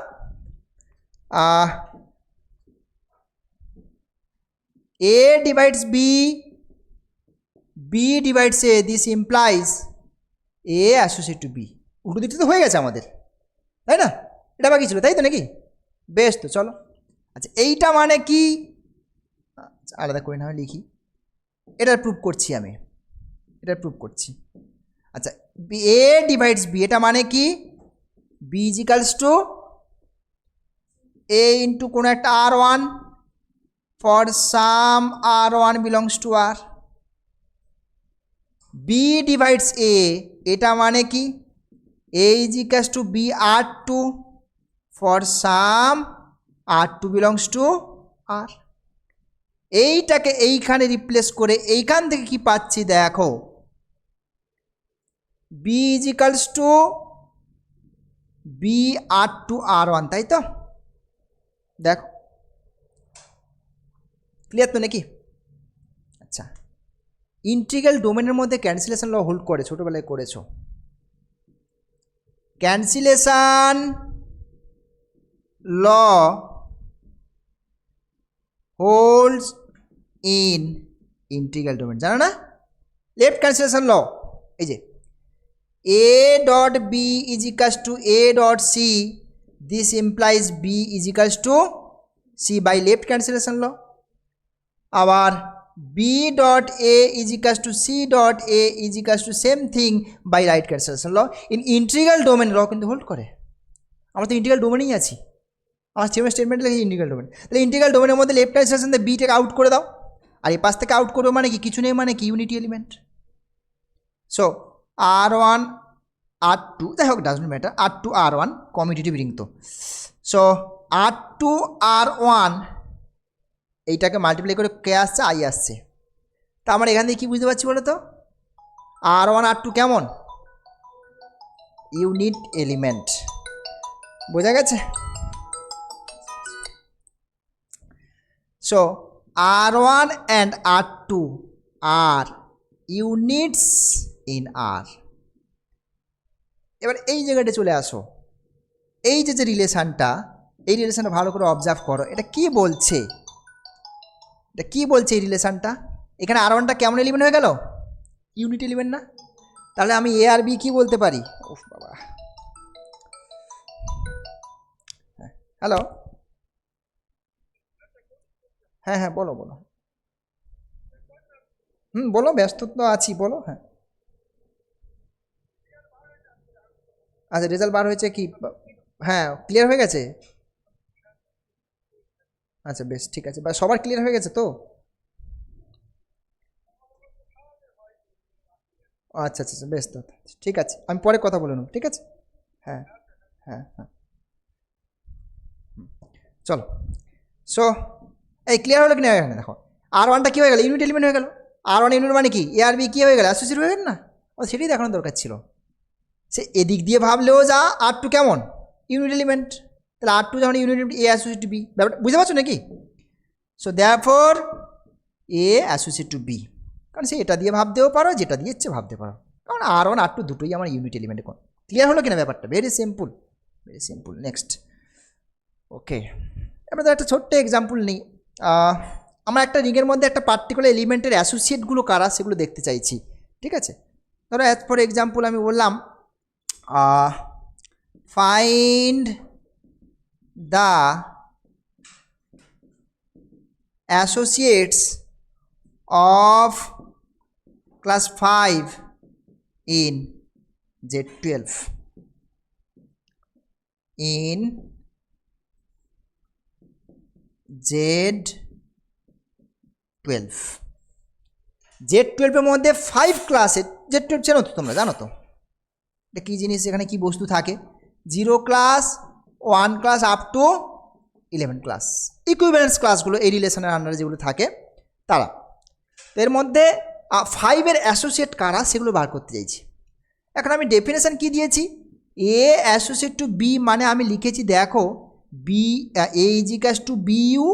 A divides b, b divides a, this implies a associate to b. উল্টো দিকটা তো হয়ে গেছে আমাদের, তাই না? এটা বাকি ছিল, তাই তো নাকি? বেশ, তো চলো। আচ্ছা এইটা মানে কি আলাদা করে না লিখি, এটার প্রুভ করছি আমি, এটার প্রুভ করছি। আচ্ছা এ ডিভাইডস বি, এটা মানে কি? B is equals to A into কোনো একটা r one for some r one belongs to R. B divides a, এটা মানে কি? A is equals to b r two for some r two belongs to R. এইটাকে এইখানে replace করে এইখান থেকে কি পাচ্ছি দেখো, b is equals to b r two r one, তাই তো? দেখো ক্লিয়ার তো নাকি? আচ্ছা, ইন্টিগ্রাল ডোমেনের মধ্যে ক্যান্সেলেশন ল হোল্ড করে, ছোটোবেলায় করেছো। Cancellation law holds in integral domain, জানো না? লেফট ক্যান্সেলেশন ল, এই যে a dot b is equals to A dot C, this implies b is equals to c by left cancellation law. আবার b dot a is equals to c dot a is equals to same thing by right cancellation law in integral domain law কিন্তু hold করে। আমরা তো integral ডোমেনেই আছি, আমার theorem statement লিখেছি integral domain. তাহলে ইন্টিগ্রাল ডোমেনের মধ্যে লেফট হ্যান্ড সেকশন দিয়ে বিটাকে আউট করে দাও, আর এই পাশ থেকে আউট করবে মানে কি, কিছু নেই মানে কি, unity element. So R1 R2 যাই হোক doesn't matter, R2 R1 commutative ring তো। সো R2 R1 এইটাকে মাল্টিপ্লাই করে কে আসছে, আই আসছে। তা আমরা এখান থেকে কী বুঝতে পারছি বলো তো, R1 R2 কেমন, ইউনিট এলিমেন্ট। বোঝা গেছে? So R1 and R2 are units in R। এবার এই জায়গাটা চলে আসো, এই যে রিলেশানটা, এই রিলেশানটা ভালো করে অবজার্ভ করো, এটা কি বলছে, এটা কি বলছে এই রিলেশানটা। এখানে R1টা কেমন এলিমেন্ট হয়ে গেল, ইউনিট এলিমেন্ট না? তাহলে আমি এ আর বি কি বলতে পারি, ওফ বাবা, হ্যালো, হ্যাঁ হ্যাঁ বলো বলো, বলো, ব্যস্ত তো আছি, বলো। হ্যাঁ আচ্ছা, রেজাল্ট বার হয়েছে কি, হ্যাঁ ক্লিয়ার হয়ে গেছে? আচ্ছা বেশ ঠিক আছে, বা সবার ক্লিয়ার হয়ে গেছে তো? আচ্ছা আচ্ছা আচ্ছা, বেশ তো, ঠিক আছে, আমি পরে কথা বলে নেব, ঠিক আছে। হ্যাঁ হ্যাঁ হ্যাঁ, চলো। সো এই ক্লিয়ার হলো কি না, এখানে দেখো R1টা কী হয়ে গেল, ইউনিট এলিমেন্ট হয়ে গেল। R1 ইউনিট মানে কি, এ আর বি কী হয়ে গেল, অ্যাসোসিয়েট হয়ে গেল না? ও সেটাই দেখানোর দরকার ছিল। সে এদিক দিয়ে ভাবলেও যা, R2 কেমন, ইউনিট এলিমেন্ট। তাহলে R2 যখন unit element, A associate to B, ব্যাপারটা বুঝতে পারছো নাকি? So therefore A associate to B, কারণ সে এটা দিয়ে ভাবতেও পারো, যেটা দিয়ে ইচ্ছে ভাবতে পারো, কারণ R1 R2 দুটোই আমার ইউনিট এলিমেন্টে কোন। ক্লিয়ার হলো কিনা ব্যাপারটা? Very simple, very simple. Next, okay, এবার একটা ছোট্ট এক্সাম্পল নিই। আমরা একটা রিংয়ের মধ্যে একটা পার্টিকুলার এলিমেন্টের অ্যাসোসিয়েটগুলো কারা সেগুলো দেখতে চাইছি, ঠিক আছে। ধরো অ্যাজ ফর এক্সাম্পল আমি বললাম find the associates of class 5 in Z12 in Z12। Z12-এর মধ্যে 5 ক্লাসের, Z12 চেনো তো তোমরা, জানো তো এটা কী জিনিস, এখানে কি বস্তু থাকে, 0 class, 1 class up to 11 class, equivalence ক্লাসগুলো এই রিলেশনের আন্ডারে যেগুলো থাকে তারা। তো এর মধ্যে 5-এর অ্যাসোসিয়েট কারা সেগুলো বার করতে চাইছি। এখন আমি ডেফিনেশন কি দিয়েছি, এ অ্যাসোসিয়েট টু বি, মানে আমি লিখেছি দেখো b, a is equals to b u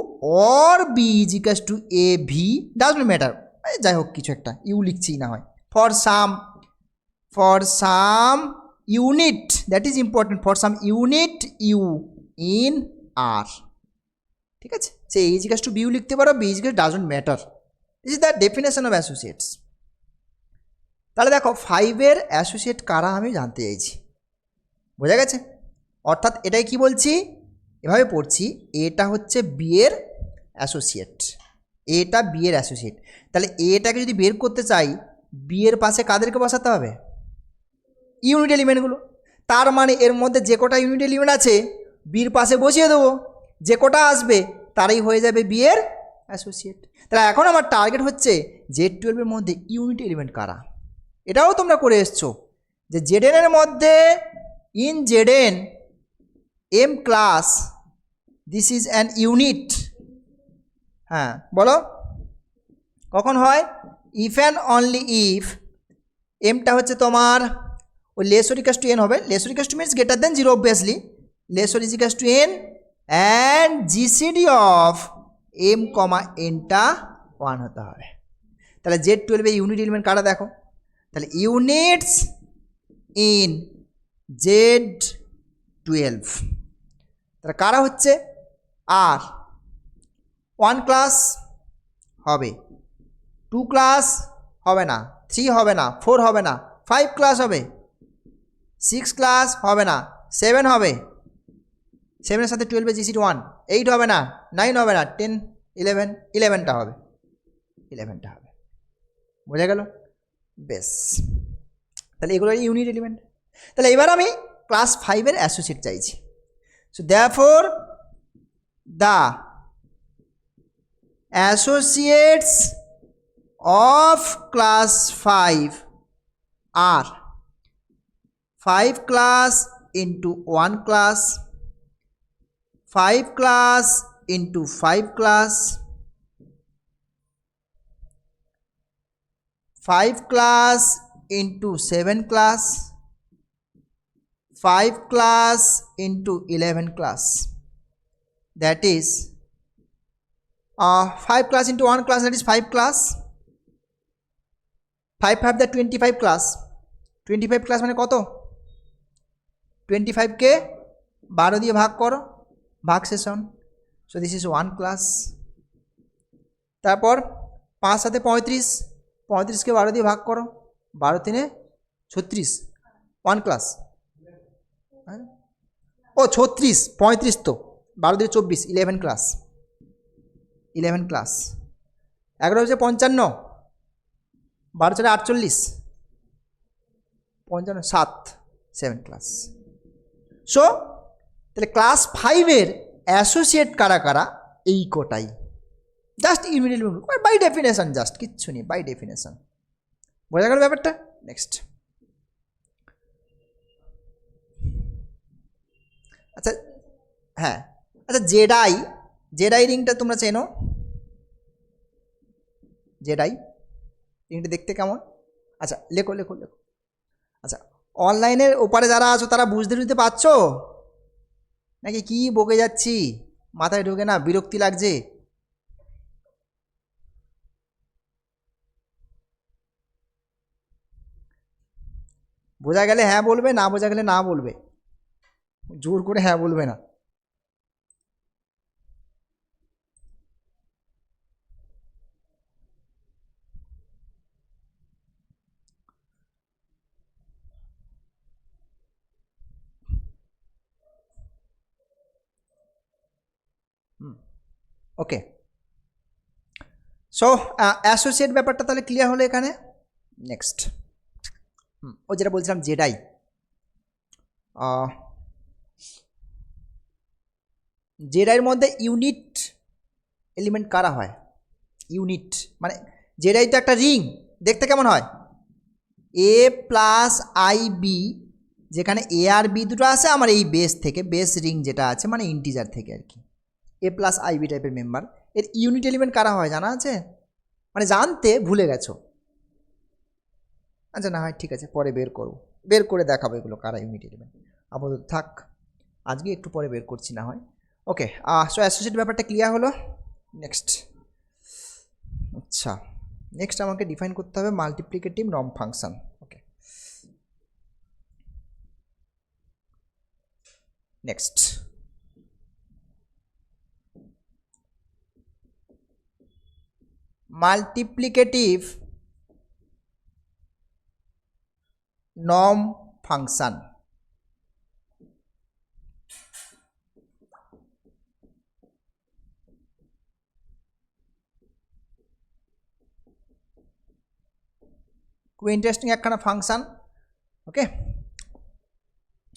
or b is equals to a v, doesn't matter, যাই হোক কিছু একটা ইউ লিখছি না হয়, for some unit, that is important, for some unit u in R, ঠিক আছে। Say a is equals to b u লিখতে পারো, B is equals, doesn't matter, this is the definition of associates. তাহলে দেখো 5-এর associate কারা আমি জানতে চাইছি, বোঝা গেছে? অর্থাৎ এটাই কি বলছি, এভাবে পড়ছি, এটা হচ্ছে বি এর অ্যাসোসিয়েট, এটা বি এর অ্যাসোসিয়েট। তাহলে এটাকে যদি বের করতে চাই, বি এর পাশে কাদেরকে বসাতে হবে, ইউনিট এলিমেন্টগুলো। তার মানে এর মধ্যে যে কটা ইউনিট এলিমেন্ট আছে বির পাশে বসিয়ে দেবো, যে কটা আসবে তারাই হয়ে যাবে বি এর অ্যাসোসিয়েট। তাহলে এখন আমার টার্গেট হচ্ছে Z12-এর মধ্যে ইউনিট এলিমেন্ট কারা। এটাও তোমরা করে এসছো যে Zn এর মধ্যে in Zn m class, this is an unit. হ্যাঁ বলো কখন হয়, ইফ অ্যান্ড অনলি ইফ এমটা হচ্ছে তোমার ওই লেসর ইকাস টু এন হবে, lesser equals to means greater than 0 obviously, lesser is equals to n and GCD of m comma এনটা 1 হতে হবে। তাহলে Z12-এ ইউনিট এলিমেন্ট কারা দেখো, তাহলে ইউনিটস ইন Z12 তাহলে কারা হচ্ছে, আর 1 ক্লাস হবে, 2 ক্লাস হবে না, 3 হবে না, 4 হবে না, 5 ক্লাস হবে, 6 ক্লাস হবে না, 7 হবে, 7-এর সাথে 12-এ জিসিডি 1, 8 হবে না, 9 হবে না, 10 11, 11টা হবে, 11টা হবে। বোঝা গেল? বেশ, তাহলে এগুলো ইউনিট এলিমেন্ট। তাহলে এবার আমি ক্লাস 5-এর অ্যাসোসিয়েট চাইছি। So therefore the associates of class 5 are 5 class into 1 class, 5 class into 5 class, 5 class into 7 class, 5 class into 11 class. That is 5 class into 1 class, that is 5 class. 5 5 the 25 class. 25 class মানে কত? 25কে 12 দিয়ে ভাগ করো, ভাগ session. So this is 1 class. তারপর 5 সাথে 35, 35কে 12 দিয়ে ভাগ করো, 12 3 36, 1 ক্লাস। ও 36, 35 তো 12 দিয়ে 24, 11 ক্লাস। 11 ক্লাস। 11 হচ্ছে 55, 12 4 48, 55 7, 7 ক্লাস। সো তাহলে ক্লাস 5-এর অ্যাসোসিয়েট কারা কারা? এই কোটাই, just immediately by definition, just কিচ্ছু নেই, বাই ডেফিনেশন। বোঝা গেল ব্যাপারটা? নেক্সট, আচ্ছা হ্যাঁ, আচ্ছা জেডাই, জেডাই রিংটা তোমরা চেনো? জেডাই রিংটা দেখতে কেমন? আচ্ছা লেখো লেখো লেখো। আচ্ছা অনলাইনের ওপারে যারা আছো তারা বুঝতে পারছো নাকি কি বকে যাচ্ছি? মাথায় ঢোকে না, বিরক্তি লাগছে? বোঝা গেলে হ্যাঁ বলবে, না বোঝা গেলে না বলবে, জোর করে হ্যাঁ বলবে না। ওকে, সো অ্যাসোসিয়েট ব্যাপারটা তাহলে ক্লিয়ার হলো এখানে। নেক্সট, ও যেটা বলছিলাম জেডাই, জেডাইয়ের মধ্যে ইউনিট এলিমেন্ট কারা হয়? ইউনিট মানে জেডাই তো একটা রিং, দেখতে কেমন হয়? এ প্লাস আই বি, যেখানে এ আর বি দুটো আছে আমার এই বেস থেকে, বেস রিং যেটা আছে মানে ইন্টিজার থেকে আর কি, এ প্লাস আই বি টাইপের মেম্বার। এর ইউনিট এলিমেন্ট কারা হয় জানা আছে? মানে জানতে ভুলে গেছো? আচ্ছা না হয় ঠিক আছে, পরে বের করবো, বের করে দেখাবো এগুলো কারা ইউনিট এলিমেন্ট। আপাতত থাক, আজকে একটু পরে বের করছি না হয়। ওকে, সো অ্যাসোসিয়েট ব্যাপারটা ক্লিয়ার হলো। নেক্সট, আচ্ছা নেক্সট আমাকে ডিফাইন করতে হবে মাল্টিপ্লিকেটিভ নর্ম ফাংশন। ওকে, নেক্সট, মাল্টিপ্লিকেটিভ নর্ম ফাংশন। খুব ইন্টারেস্টিং একখানা ফাংশান। ওকে,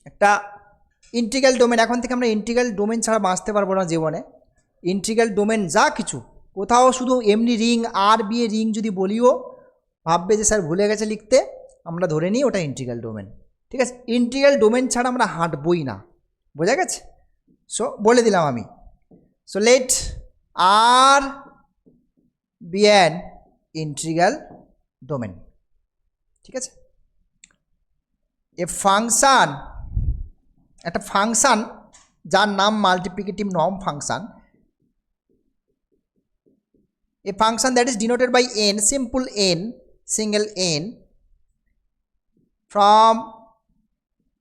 একটা ইন্টিগ্রাল ডোমেন, এখন থেকে আমরা ইন্টিগ্রাল ডোমেন ছাড়া বাঁচতে পারবো না জীবনে। ইন্টিগ্রাল ডোমেন যা কিছু, কোথাও শুধু এমনি ring R be a ring যদি বলিও ভাববে যে স্যার ভুলে গেছে লিখতে, আমরা ধরে নিই ওটা ইন্টিগ্রাল ডোমেন। ঠিক আছে, ইন্টিগ্রাল ডোমেন ছাড়া আমরা হাঁটবই না, বোঝা গেছে? সো বলে দিলাম আমি, so let R be an integral domain. ঠিক আছে, এ ফাংশান, একটা ফাংশান যার নাম multiplicative norm function, a function that is denoted by N, simple N, single N, from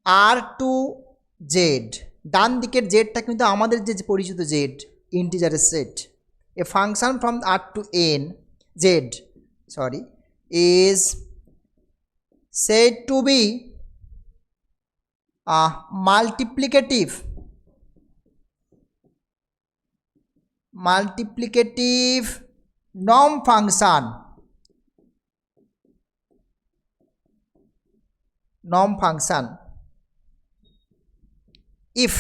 R to Z. ডান দিকের জেডটা কিন্তু আমাদের যে পরিচিত জেড, ইন্টিজারের সেট। A function from R to N Z, sorry, is said to be multiplicative norm function if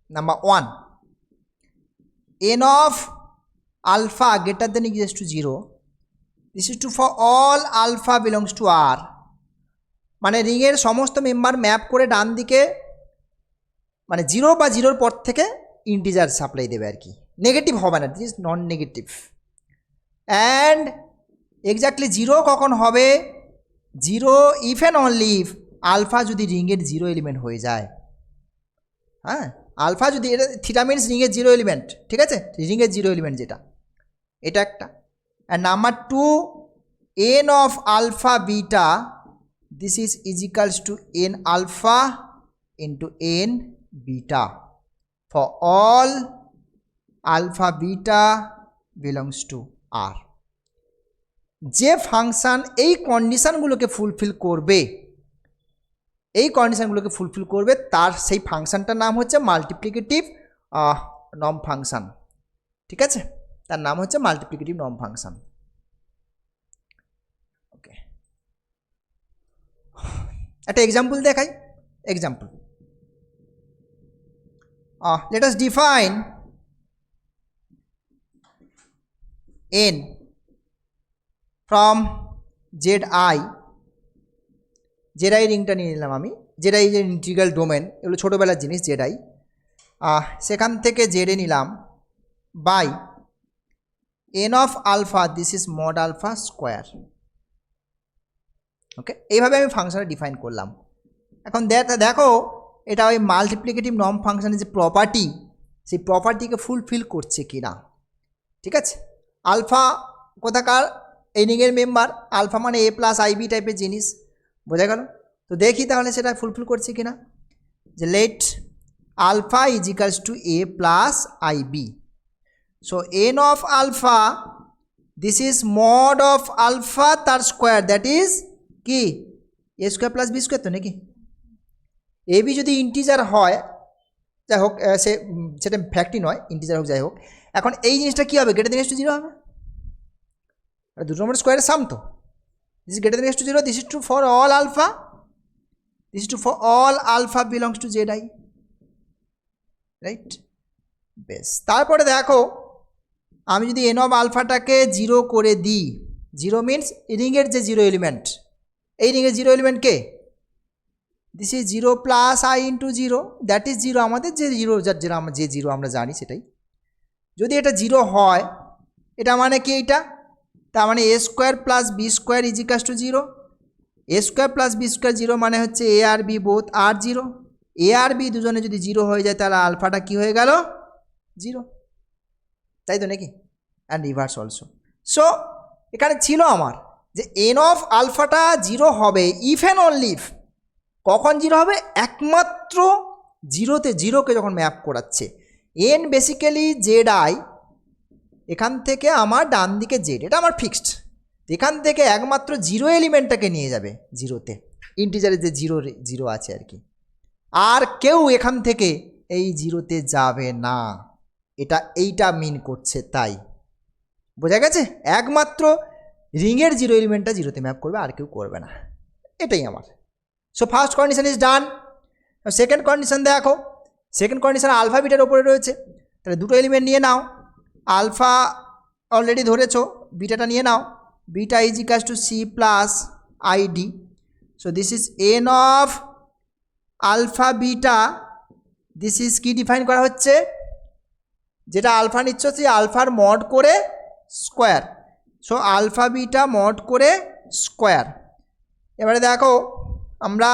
number 1 n of alpha greater than equals to 0, this is true for all alpha belongs to R, মানে রিংয়ের সমস্ত member map করে ডান দিকে মানে 0 বা 0-র পর থেকে integer supply দেবে আর কি, নেগেটিভ হবে না, this is non negative. And exactly 0 কখন হবে? 0 if and only if alpha যদি রিংয়ের 0 এলিমেন্ট হয়ে যায়। হ্যাঁ, আলফা যদি, এটা থিটা মিনস রিংয়ের 0 এলিমেন্ট, ঠিক আছে, রিংয়ের 0 এলিমেন্ট যেটা, এটা একটা। And number 2 n of alpha beta, this is equals to n alpha into n beta for all alpha beta belongs to R। যে ফাংশন এই কন্ডিশনগুলোকে ফুলফিল করবে, তার সেই ফাংশনটার নাম হচ্ছে মাল্টিপ্লিকেটিভ নর্ম ফাংশন, ঠিক আছে, তার নাম হচ্ছে মাল্টিপ্লিকেটিভ নর্ম ফাংশন। ওকে, একটা এক্সাম্পল দেখাই। Example, let us define n from zi রিংটা নিয়ে নিলাম আমি, zi যে ইন্টিগ্রাল ডোমেন, এগুলো ছোটোবেলার জিনিস, zi সেখান থেকে জেডে নিলাম by n of alpha, this is mod alpha square. Okay, এইভাবে আমি ফাংশনটা ডিফাইন করলাম। এখন দেখো এটা ওই মাল্টিপ্লিকেটিভ নর্ম ফাংশনের যে প্রপার্টি, সেই প্রপার্টিকে ফুলফিল করছে কি না, ঠিক আছে। আলফা কোথাকার? এই রিংয়ের মেম্বার, আলফা মানে a প্লাস আইবি টাইপের জিনিস, বোঝা গেল? তো দেখি তাহলে সেটা ফুলফিল করছে কি না। যে let alpha is equals to a plus IB, so n of alpha, this is mod of alpha তার স্কোয়ার, দ্যাট ইজ কি A square plus B square, তো নাকি এ বি যদি ইন্টিজার হয়, যাই হোক সেটা ফ্যাক্টই নয়, ইন্টিজার হোক যাই হোক, এখন এই জিনিসটা কী হবে? গ্রেটার দেন ইকুয়াল টু 0 হবে, আর দুটো নম্বরের স্কোয়ারের সাম তো, this is greater than equal to 0, this is true for all alpha, this is true for all alpha belongs to Z I, right? বেশ, তারপরে দেখো আমি যদি এন অফ আলফাটাকে 0 করে দিই, 0 মিনস রিংয়ের যে 0 এলিমেন্ট, এই রিংয়ের 0 element K? This is 0 plus I into 0, that is 0, আমাদের যে 0 যে 0 আমরা জানি সেটাই। যদি এটা 0 হয়, এটা মানে কি? এইটা তার মানে a square plus B square is equals to 0, a square plus B square 0 মানে হচ্ছে এ আর বি বোথ আর 0, এ আর বি দুজনে যদি 0 হয়ে যায় তাহলে আলফাটা কি হয়ে গেল? 0, তাই তো নাকি? And reverse also. সো এখানে ছিল আমার যে এন অফ আলফাটা 0 হবে ইফ অ্যান্ড অনলি ইফ, কখন 0 হবে? একমাত্র 0-তে 0কে যখন ম্যাপ করাচ্ছে। এন বেসিক্যালি জেড আই, এখান থেকে আমার ডান দিকে জেড, এটা আমার ফিক্সড, এখান থেকে একমাত্র 0 এলিমেন্টটাকে নিয়ে যাবে 0-তে, ইন্টিজারে যে 0 আছে আর কি, আর কেউ এখান থেকে এই 0-তে যাবে না, এইটা মিন করছে, তাই বোঝা গেছে? একমাত্র রিংয়ের 0 এলিমেন্টটা 0-তে ম্যাপ করবে, আর কেউ করবে না, এটাই আমার। So first condition is done. Second condition দেখো, সেকেন্ড কন্ডিশন আলফা বিটার ওপরে রয়েছে, তাহলে দুটো এলিমেন্ট নিয়ে নাও, আলফা অলরেডি ধরেছো, বিটাটা নিয়ে নাও, beta is equals to c plus i d, so this is N of alpha beta, this is কি ডিফাইন করা হচ্ছে? যেটা আলফা নিচ্ছ সেই আলফার মড করে square, so alpha beta mod করে স্কোয়ার। এবারে দেখো আমরা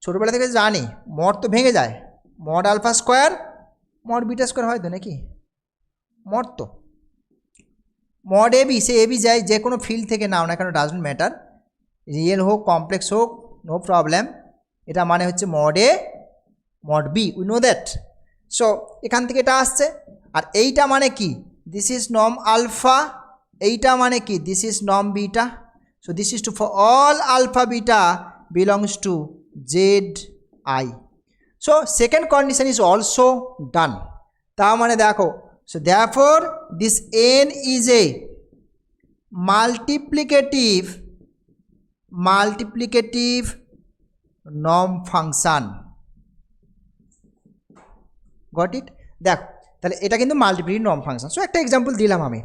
ছোটোবেলা থেকে জানি মড তো ভেঙে যায়, mod alpha square mod beta square হয় তো নাকি? মড তো মড এবি, সে এবি যায় যে কোনো ফিল্ড থেকে নাও না কেন, ডাজন্ট ম্যাটার, রিয়েল হোক কমপ্লেক্স হোক নো প্রবলেম, এটা মানে হচ্ছে mod A mod B, we know that. So এখান থেকে এটা আসছে, আর এইটা মানে কি? দিস ইজ নর্ম আলফা, এইটা মানে কি? This is norm beta, so this is two for all alpha beta belongs to zi. So second condition is also done. তার মানে দেখো, so therefore this n is a multiplicative norm function. Goat it? দেখো তাহলে এটা কিন্তু multiplicative norm function. So একটা example দিলাম আমি,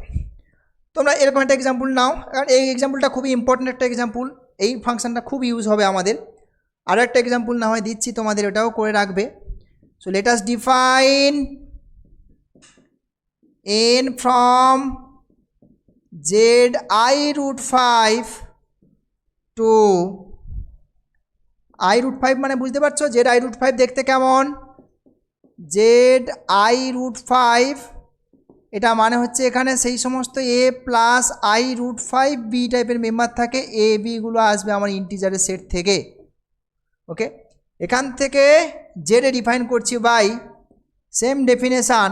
তোমরা এরকম একটা এক্সাম্পল নাও, কারণ এই এক্সাম্পলটা খুবই ইম্পর্টেন্ট একটা এক্সাম্পল, এই ফাংশনটা খুব ইউজ হবে আমাদের। আরও একটা এক্সাম্পল না হয় দিচ্ছি তোমাদের, ওটাও করে রাখবে। So let us define n from zi√5 to i√5, মানে বুঝতে পারছো zi√5 দেখতে কেমন? zi√5 এটা মানে হচ্ছে এখানে সেই সমস্ত a প্লাস i√5 b টাইপের মেম্বার থাকে, a b গুলো আসবে আমার ইন্টিজারের সেট থেকে। ওকে, এখান থেকে জেডে ডিফাইন করছি by same definition,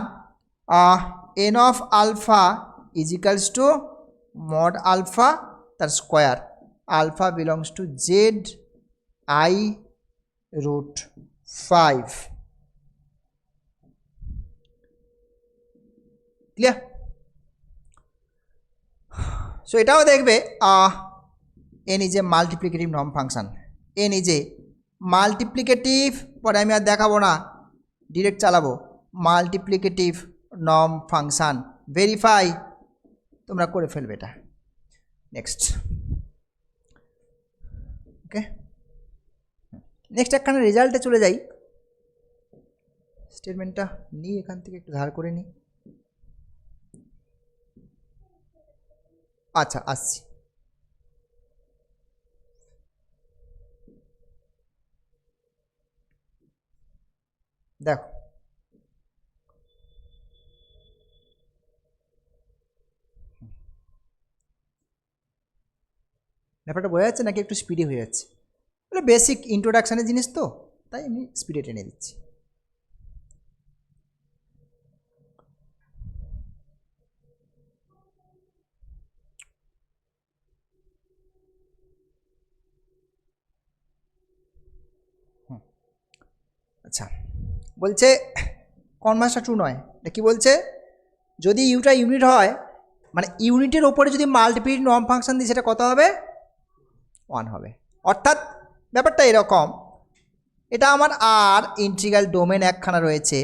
n of alpha is equals to mod alpha তার square, alpha belongs to zi√5। Clear? So এটাও দেখবে n is a multiplicative norm function, n is a multiplicative, পরে আমি আর দেখাবো না, ডিরেক্ট চালাবো, মাল্টিপ্লিকেটিভ নর্ম ফাংশন। ভেরিফাই তোমরা করে ফেলবে এটা। নেক্সট, ওকে, নেক্সট একখানে রেজাল্টে চলে যাই। স্টেটমেন্টটা নিই এখান থেকে, একটু ধার করে নিই। আচ্ছা আসছি। দেখো ব্যাপারটা বোঝা যাচ্ছে নাকি একটু স্পিডে হয়ে যাচ্ছে? বলে বেসিক ইন্ট্রোডাকশানের জিনিস তো, তাই আমি স্পিডে টেনে দিচ্ছি। আচ্ছা, বলছে কনভার্সটা ট্রু নয়, এটা কি বলছে? যদি ইউটা ইউনিট হয়, মানে ইউনিটের ওপরে যদি মাল্টিপ্লিকেটিভ নর্ম ফাংশন দিই, সেটা কত হবে? 1 হবে। অর্থাৎ ব্যাপারটা এরকম, এটা আমার আর ইন্টিগ্রাল ডোমেন একখানা রয়েছে,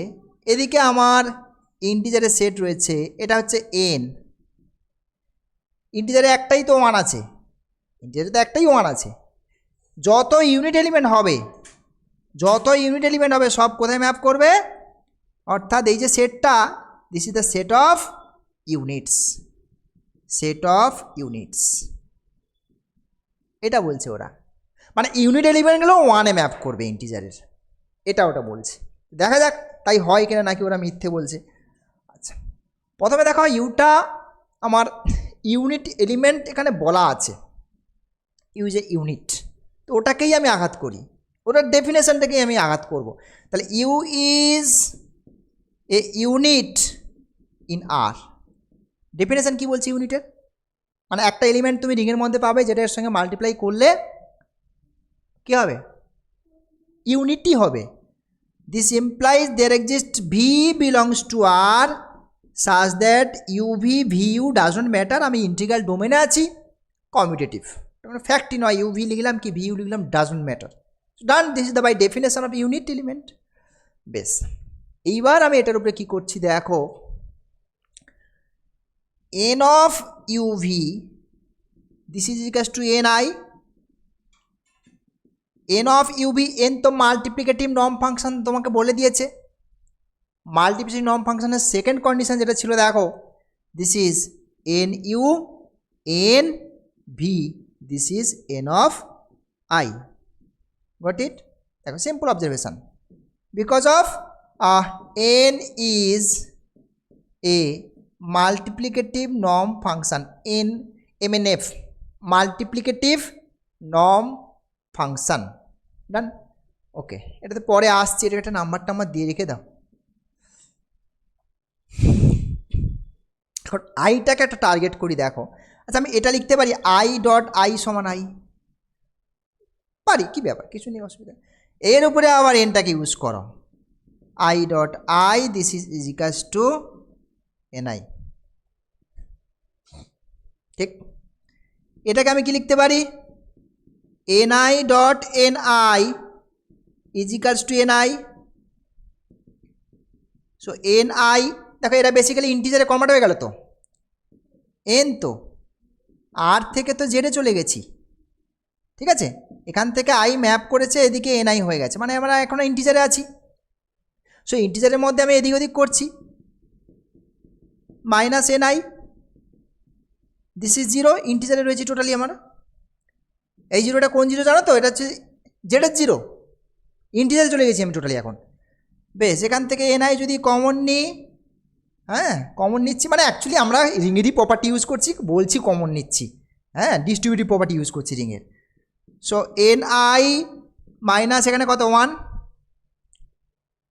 এদিকে আমার ইন্টিজারের সেট রয়েছে, এটা হচ্ছে এন। ইন্টিজারে একটাই তো 1 আছে, ইন্টিজারে তো একটাই 1 আছে। যত ইউনিট এলিমেন্ট হবে সব কোথায় ম্যাপ করবে? অর্থাৎ এই যে সেটটা, this is the set of units, এটা বলছে ওরা, মানে ইউনিট এলিমেন্টগুলো 1-এ ম্যাপ করবে ইন্টিজারের, এটা ওটা বলছে। দেখা যাক তাই হয় কিনা, নাকি ওরা মিথ্যে বলছে। আচ্ছা, প্রথমে দেখো ইউটা আমার ইউনিট এলিমেন্ট এখানে বলা আছে, ইউ যে ইউনিট, তো ওটাকেই আমি আঘাত করি, ওটার ডেফিনেশনটাকেই আমি আঘাত করব। তাহলে U is a unit in R. Definition কি বলছে ইউনিটের? মানে একটা এলিমেন্ট তুমি রিংয়ের মধ্যে পাবে, যেটা এর সঙ্গে মাল্টিপ্লাই করলে কী হবে? ইউনিটই হবে। This implies there exist V belongs to R such that U V V U does not matter. আমি ইন্টিগ্রাল ডোমেনে আছি, কমিউটেটিভ, মানে ফ্যাক্টই নয়, ইউ ভি লিখলাম কি ভি ইউ লিখলাম, does not matter. Done, this is the by definition of unit element. বেশ, এইবার আমি এটার উপরে কী করছি দেখো, n of uv this is equals to ni, n of uv, n তো মাল্টিপ্লিকেটিভ নর্ম ফাংশন তোমাকে বলে দিয়েছে। মাল্টিপ্লিকেটিভ নর্ম ফাংশনের সেকেন্ড কন্ডিশন যেটা ছিল দেখো, this is n u n v, this is n of i। Got it? দেখো simple observation, because of n is a multiplicative norm function, n mnf multiplicative norm function. Done, okay, এটাতে পরে আসছে, এটা একটা number টাম্বার দিয়ে রেখে দাও। এখন আইটাকে একটা টার্গেট করি দেখো। আচ্ছা, আমি এটা লিখতে পারি আই ডট আই সমান আই, পারি, কি ব্যাপার, কিছু নেই, অসুবিধা। এর উপরে আবার এনটাকে ইউজ করো, I dot I this is equals two NI. ঠিক, এটাকে আমি কি লিখতে পারি, ni dot ni is equals two ni। So ni দেখো এটা বেসিক্যালি ইন্টিজারে কনভার্ট হয়ে গেল তো, n তো আর থেকে তো জেডে চলে গেছি, ঠিক আছে, এখান থেকে আই ম্যাপ করেছে এদিকে ni হয়ে গেছে, মানে আমরা এখনও ইন্টিজারে আছি। সো ইন্টিজারের মধ্যে আমি এদিক ওদিক করছি, minus ni this is zero, ইন্টিজারে রয়েছে টোটালি আমার। এই জিরোটা কোন জিরো জানো তো, এটা হচ্ছে জেডের জিরো, ইন্টিজারে চলে গেছি আমি টোটালি এখন। বেশ, এখান থেকে ni যদি কমন নিই, হ্যাঁ কমন নিচ্ছি, মানে অ্যাকচুয়ালি আমরা রিংয়েরই প্রপার্টি ইউজ করছি, বলছি কমন নিচ্ছি, হ্যাঁ ডিস্ট্রিবিউটিভ প্রপার্টি ইউজ করছি রিংয়ের। সো ni মাইনাস এখানে কত 1,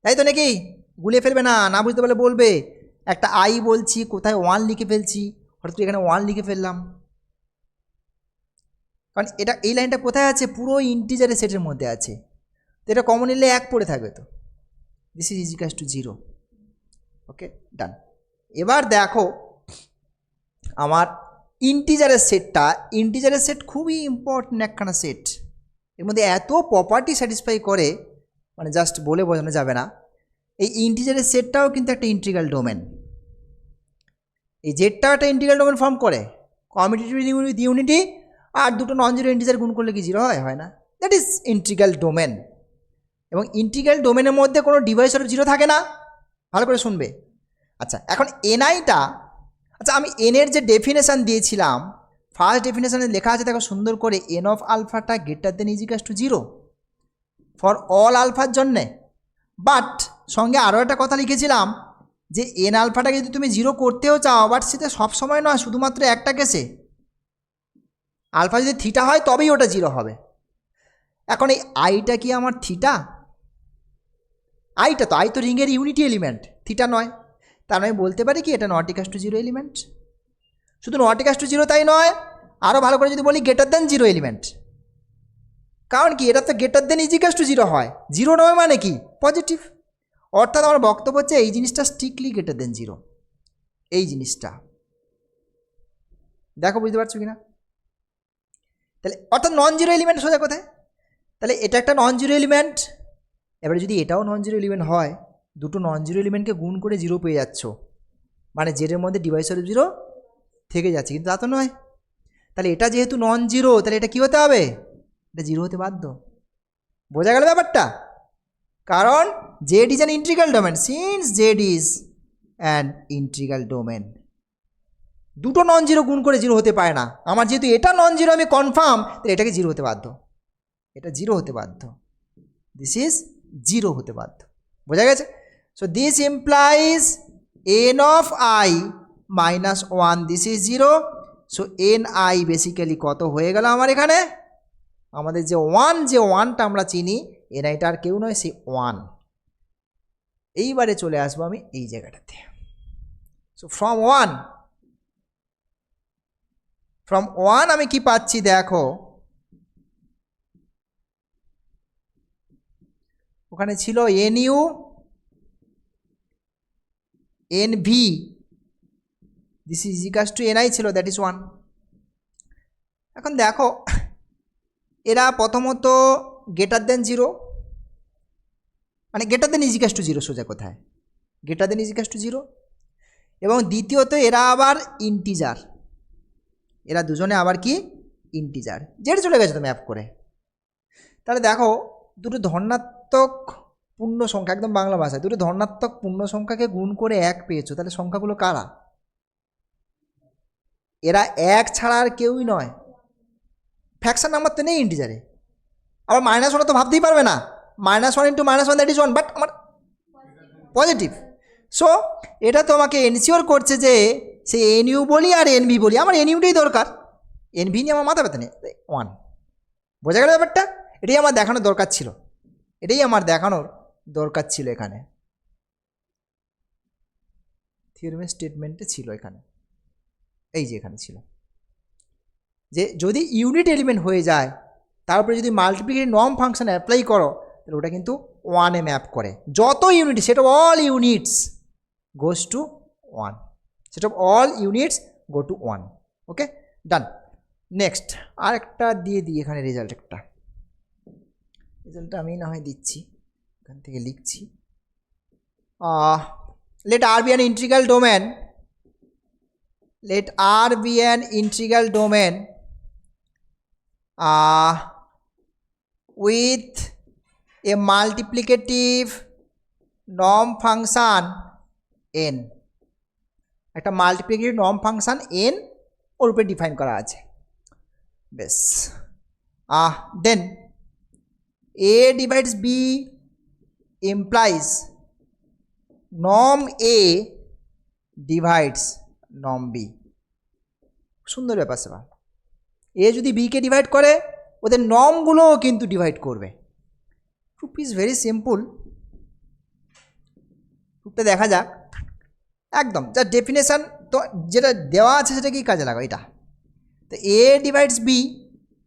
তাই তো নাকি, গুলিয়ে ফেলবে না, না বুঝতে পারলে বলবে, একটা আই বলছি কোথায় 1 লিখে ফেলছি, হঠাৎ এখানে 1 লিখে ফেললাম, কারণ এটা এই লাইনটা কোথায় আছে, পুরো ইন্টিজারের সেটের মধ্যে আছে, তো এটা কমন নিলে 1 পড়ে থাকবে, তো দিস ইজ ইজিকাস টু 0। ওকে ডান। এবার দেখো আমার ইন্টিজারের সেটটা, ইন্টিজারের সেট খুবই ইম্পর্টেন্ট একখানা সেট, এর মধ্যে এত প্রপার্টি স্যাটিসফাই করে মানে জাস্ট বলে বোঝানো যাবে না। এই ইন্টিজারের সেটটাও কিন্তু একটা ইন্টিগ্রাল ডোমেন, এই জেডটাও একটা ইন্টিগ্রাল ডোমেন ফর্ম করে, কমিউটেটিভ উইথ ইউনিটি আর দুটো নন জিরো ইন্টিজার গুণ করলে কি জিরো হয়, হয় না, দ্যাট ইজ ইন্টিগ্রাল ডোমেন। এবং ইন্টিগ্রাল ডোমেনের মধ্যে কোনো ডিভাইস অফ জিরো থাকে না, ভালো করে শুনবে। আচ্ছা এখন এনআইটা, আচ্ছা আমি এনের যে ডেফিনেশান দিয়েছিলাম, ফার্স্ট ডেফিনেশানে লেখা আছে দেখো সুন্দর করে, এন অফ আলফাটা গ্রেটার দেন ইজিকাস টু 0 ফর অল আলফার জন্যে। বাট সঙ্গে আরও একটা কথা লিখেছিলাম যে এন আলফাটাকে যদি তুমি 0 করতেও চাও, বাট সেটা সবসময় নয়, শুধুমাত্র একটা কেসে, আলফা যদি থিটা হয় তবেই ওটা 0 হবে। এখন এই আইটা কি আমার থিটা, আইটা তো, আই তো রিংয়ের ইউনিটি এলিমেন্ট, থিটা নয়, তার আমি বলতে পারি কি এটা নট ইকাস টু 0 এলিমেন্ট। শুধু নট ইকাস টু 0 তাই নয়, আরও ভালো করে যদি বলি গ্রেটার দেন 0 এলিমেন্ট, কারণ কি এটা তো গ্রেটার দেন ইজিকাস টু 0 হয়, 0 নয় মানে কি পজিটিভ, অর্থাৎ আমার বক্তব্য হচ্ছে এই জিনিসটা স্ট্রিক্টলি গ্রেটার দেন 0, এই জিনিসটা দেখো বুঝতে পারছো কিনা, তাহলে অর্থাৎ নন জিরো এলিমেন্ট সোজা কোথায়, তাহলে এটা একটা নন জিরো এলিমেন্ট। এবারে যদি এটাও নন জিরো এলিমেন্ট হয়, দুটো নন জিরো এলিমেন্টকে গুণ করে 0 পেয়ে যাচ্ছ, মানে জেডের মধ্যে ডিভাইস অফ 0 থেকে যাচ্ছে, কিন্তু তা তো নয়। তাহলে এটা যেহেতু নন জিরো, তাহলে এটা কী হতে হবে, এটা 0 হতে বাধ্য। বোঝা গেল ব্যাপারটা, কারণ Z is an integral domain, since Z is an integral domain, দুটো নন জিরো গুণ করে 0 হতে পারে না, আমার যেহেতু এটা নন জিরো আমি কনফার্ম, তাহলে এটাকে 0 হতে বাধ্য, এটা 0 হতে বাধ্য, দিস ইজ 0 হতে বাধ্য। বোঝা গেছে? So this implies N of I minus 1, this is 0। So N I basically কত হয়ে গেল আমার এখানে, আমাদের যে 1, যে 1টা আমরা চিনি, এন আইটা আর কেউ নয়, সেই 1। এইবারে চলে আসবো আমি এই জায়গাটাতে। সো ফ্রম 1 আমি কি পাচ্ছি দেখো, ওখানে ছিল N U N V, this is equals to N I ছিল, দ্যাট ইজ 1। এখন দেখো এরা প্রথমত গ্রেটার দেন 0, মানে গ্রেটার দেন ইজিকাস টু 0 সোজা কোথায়, গ্রেটার দেন ইজিকাস টু 0, এবং দ্বিতীয়ত এরা আবার ইন্টিজার, এরা দুজনে আবার কি ইন্টিজার, জেড চলে গেছে তো ম্যাপ করে। তাহলে দেখো দুটো ধনাত্মক পূর্ণ সংখ্যা, একদম বাংলা ভাষায় দুটো ধনাত্মক পূর্ণ সংখ্যাকে গুণ করে 1 পেয়েছো, তাহলে সংখ্যাগুলো কারা, এরা 1 ছাড়া আর কেউই নয়, ফ্র্যাকশন নাম্বার তো নেই ইন্টিজারে, আবার -1 তো ভাবতেই পারবে না, -1 ইন্টু -1 দ্যাট ইজ 1, বাট আমার পজিটিভ। সো এটা তোমাকে এনশিওর করছে যে সে এন ইউ বলি আর এন ভি বলি, আমার এন ইউটাই দরকার, এন ভি নিয়ে আমার মাথা ব্যথা নেই, 1। বোঝা গেল ব্যাপারটা, এটাই আমার দেখানোর দরকার ছিল, এটাই আমার দেখানোর দরকার ছিল এখানে, থিওরেমের স্টেটমেন্টে ছিল এখানে, এই যে এখানে ছিল যে যদি ইউনিট এলিমেন্ট হয়ে যায়, তারপরে যদি মাল্টিপ্লিকেটিভ নর্ম ফাংশন অ্যাপ্লাই করো, তাহলে ওটা কিন্তু 1-এ ম্যাপ করে, যত unit set of all units goes to 1, set of all units go to 1। Okay done. Next আরেকটা দিয়ে দিই এখানে রেজাল্টটা আমি না হয় দিচ্ছি, এখান থেকে লিখছি। let R be an integral domain, let R be an integral domain with a multiplicative norm function n, একটা মাল্টিপ্লিকেটিভ নর্ম ফাংশন n ওর উপরে ডিফাইন করা আছে। বেশ, দেন a divides b implies norm a divides norm b। সুন্দর ব্যাপার স্যাপার, এ যদি বিকে ডিভাইড করে ওদের নর্মগুলোও কিন্তু ডিভাইড করবে। প্রুফ ইজ ভেরি সিম্পল, প্রুফটা দেখা যাক। একদম যা ডেফিনেশান তো যেটা দেওয়া আছে সেটা কি কাজে লাগাও, এটা তো এ ডিভাইডস বি,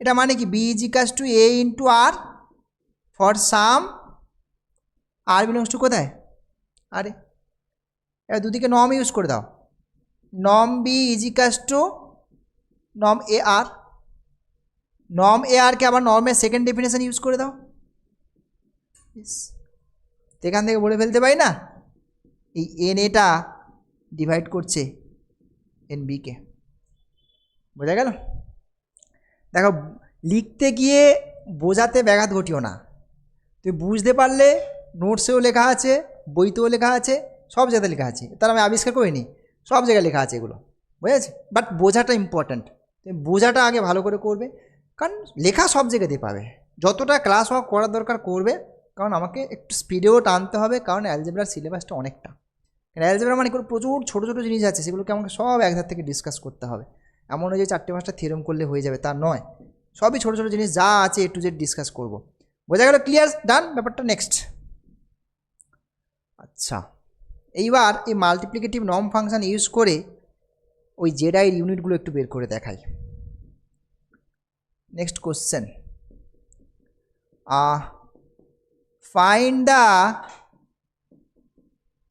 এটা মানে কি B is equals to A into R for some R belongs to কোথায়, আরে এবার দুদিকে নর্ম ইউজ করে দাও, norm B is equals to norm A R, norm A আরকে আবার নর্মের সেকেন্ড ডেফিনেশন ইউজ করে দাও। এখান থেকে বলে ফেলতে পারি না এই এন এটা ডিভাইড করছে এন বিকে, বোঝা গেল? দেখো লিখতে গিয়ে বোঝাতে ব্যাঘাত ঘটিও না, তুই বুঝতে পারলে নোটসেও লেখা আছে, বইতেও লেখা আছে, সব জায়গায় লেখা আছে, তার আমি আবিষ্কার করিনি, সব জায়গায় লেখা আছে এগুলো, বুঝেছি? বাট বোঝাটা ইম্পর্ট্যান্ট, তুমি বোঝাটা আগে ভালো করে করবে, কারণ লেখা সব জায়গাতেই পাবে, যতটা ক্লাস ওয়ার্ক করার দরকার করবে, কারণ আমাকে একটু স্পিডেও টানতে হবে, কারণ অ্যালজেব্রার সিলেবাসটা অনেকটা, কারণ অ্যালজেব্রা মানে প্রচুর ছোটো ছোটো জিনিস আছে, সেগুলোকে আমাকে সব একধার থেকে ডিসকাস করতে হবে। এমন নয় যে 4-5টা থিওরেম করলে হয়ে যাবে, তা নয়, সবই ছোটো ছোটো জিনিস যা আছে A to Z ডিসকাস করবো, বোঝা গেল? ক্লিয়ার? ডান ব্যাপারটা। নেক্সট, আচ্ছা এইবার এই মাল্টিপ্লিকেটিভ নর্ম ফাংশন ইউজ করে ওই জেড আইয়ের ইউনিটগুলো একটু বের করে দেখাই। Next question, find the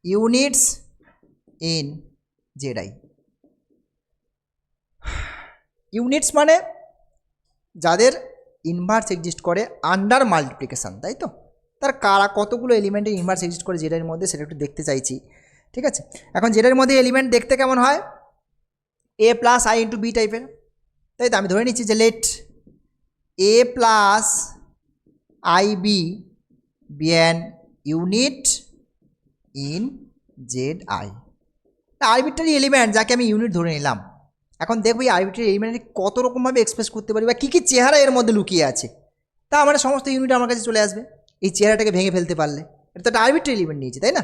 units in Z I. Units মানে যাদের ইনভার্স এক্সিস্ট করে আন্ডার মাল্টিপ্লিকেশান, তাই তো? তার কারা কতগুলো এলিমেন্টের ইনভার্স এক্সিস্ট করে জেডের মধ্যে, সেটা একটু দেখতে চাইছি, ঠিক আছে? এখন জেডের মধ্যে এলিমেন্ট দেখতে কেমন হয়? A plus I into B টাইপের, তাই তো? আমি ধরে নিচ্ছি যে let A plus I B be an unit in Z I, arbitrary element যাকে আমি ইউনিট ধরে নিলাম। এখন দেখবো এই আরবিট্রারি এলিমেন্ট কত রকমভাবে এক্সপ্রেস করতে পারি বা কী কী চেহারা এর মধ্যে লুকিয়ে আছে, তা আমার সমস্ত ইউনিট আমার কাছে চলে আসবে এই চেহারাটাকে ভেঙে ফেলতে পারলে। এটা তো একটা আরবিট্রারি এলিমেন্ট নিয়েছি, তাই না?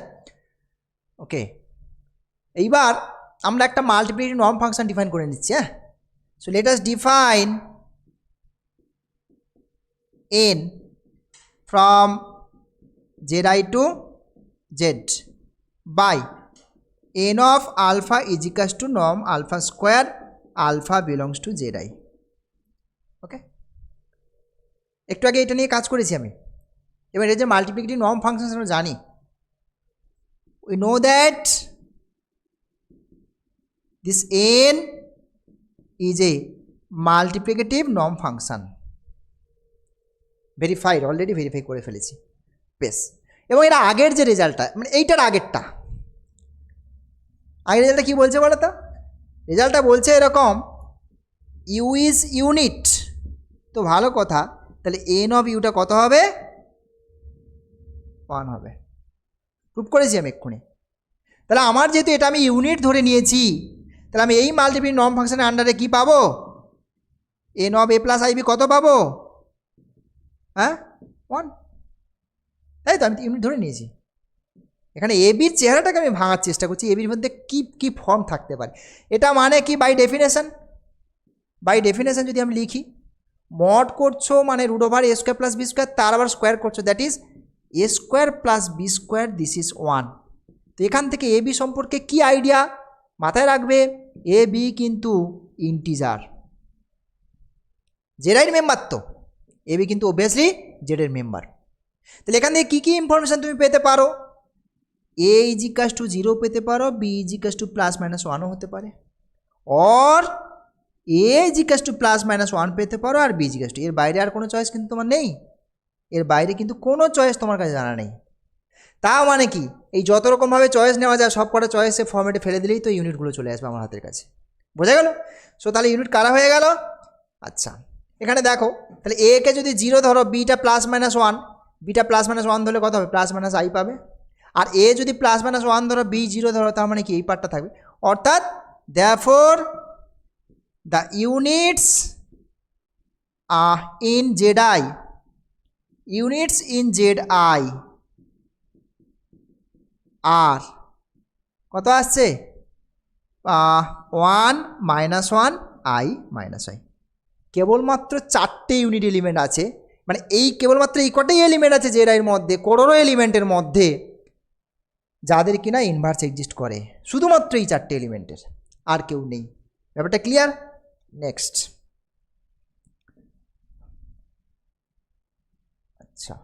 ওকে, এইবার আমরা একটা মাল্টিপ্লিকেটিভ নর্ম ফাংশন ডিফাইন করে নিচ্ছি। হ্যাঁ, so let us define n from zi to z by n of alpha is equals to norm alpha square alpha belongs to zi. ওকে, একটু আগে এটা নিয়ে কাজ করেছি আমি। এবার এই যে মাল্টিপ্লিকেটিভ নর্ম ফাংশন আমরা জানি, we know that this n is a multiplicative norm function. Verified, already verify করে ফেলেছি। বেশ, এবং এর আগের যে রেজাল্টটা মানে এইটার আগেরটা, আগের রেজাল্টটা কী বলছে বলো তো? রেজাল্টটা বলছে এরকম, ইউ ইজ ইউনিট, তো ভালো কথা, তাহলে এন অফ ইউটা কত হবে? 1 হবে। প্রুভ করেছি আমি এক্ষুনি। তাহলে আমার যেহেতু এটা আমি ইউনিট ধরে নিয়েছি, তাহলে আমি এই মাল্টিপ্লিকেটিভ নর্ম ফাংশনের আন্ডারে কী পাবো? N of A plus I B কত পাবো? হ্যাঁ, 1, তাই তো? আমি তো ইউনিট ধরে নিয়েছি। এখানে এ বির চেহারাটাকে আমি ভাঙার চেষ্টা করছি, এ বির মধ্যে কী কী ফর্ম থাকতে পারে। এটা মানে কি? বাই ডেফিনেশন যদি আমি লিখি, মড করছো মানে root over A square plus B square, তার আবার স্কোয়ার করছো, that is A square plus B square, this is 1। তো এখান থেকে এ বি সম্পর্কে কি আইডিয়া মাথায় রাখবে? এ বি কিন্তু ইন্টিজার, জেডের মেম্বার, তো এ বি কিন্তু অবভিয়াসলি জেডের মেম্বার। তাহলে এখান থেকে কী কী ইনফরমেশান তুমি পেতে পারো? এ ইজ ইকাস টু 0 পেতে পারো, B is equals to plus minus 1ও হতে পারে, or A is equals to plus minus one পেতে পারো, আর বি ইজিকাস টু, এর বাইরে আর কোনো চয়েস কিন্তু তোমার নেই, এর বাইরে কিন্তু কোনো চয়েস তোমার কাছে জানা নেই। তা মানে কি, এই যত রকমভাবে চয়েস নেওয়া যায় সব কটা চয়েসে ফর্মেটে ফেলে দিলেই তো ইউনিটগুলো চলে আসবে আমার হাতের কাছে। বোঝা গেল? সো তাহলে ইউনিট কারা হয়ে গেল? আচ্ছা, এখানে দেখো তাহলে এ কে যদি 0 ধরো, beta plus minus one, beta plus minus one ধরলে কত হবে? প্লাস মাইনাস আই পাবে। আর এ যদি প্লাস মাইনাস ওয়ান ধরো, বি 0 ধরো, তার মানে কি এই পার্টটা থাকবে। অর্থাৎ therefore the units in Z I, units in Z I আর কত আসছে? 1 মাইনাস 1 আই মাইনাস আই। কেবলমাত্র 4টে ইউনিট এলিমেন্ট আছে, মানে এই কেবলমাত্র এই কটাই এলিমেন্ট আছে জেড আইয়ের মধ্যে, করোড়ো এলিমেন্টের মধ্যে, যাদের কিনা ইনভার্স এক্সিস্ট করে, শুধুমাত্র এই 4টে এলিমেন্টের, আর কেউ নেই। ব্যাপারটা ক্লিয়ার? নেক্সট। আচ্ছা,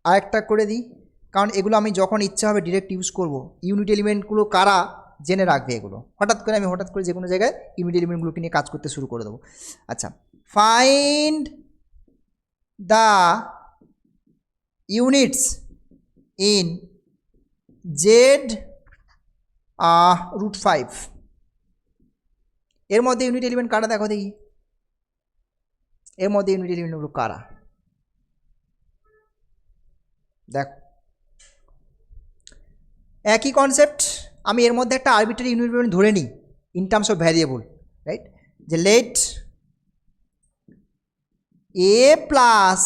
আরেকটা করে দিই, কারণ এগুলো আমি যখন ইচ্ছা হবে ডিরেক্ট ইউজ করব। ইউনিট এলিমেন্টগুলো কারা জেনে রাখবে, এগুলো হঠাৎ করে যে কোনো জায়গায় ইউনিট এলিমেন্টগুলোকে নিয়ে কাজ করতে শুরু করে দেবো। আচ্ছা, find the units in Z √5। এর মধ্যে ইউনিট এলিমেন্ট কারা দেখো দেখি, এর মধ্যে ইউনিট এলিমেন্টগুলো কারা দেখো। একই কনসেপ্ট, আমি এর মধ্যে একটা আরবিট্রারি ইউনিট এলিমেন্ট ধরে নিই in terms of variable, right? যে লেট এ প্লাস,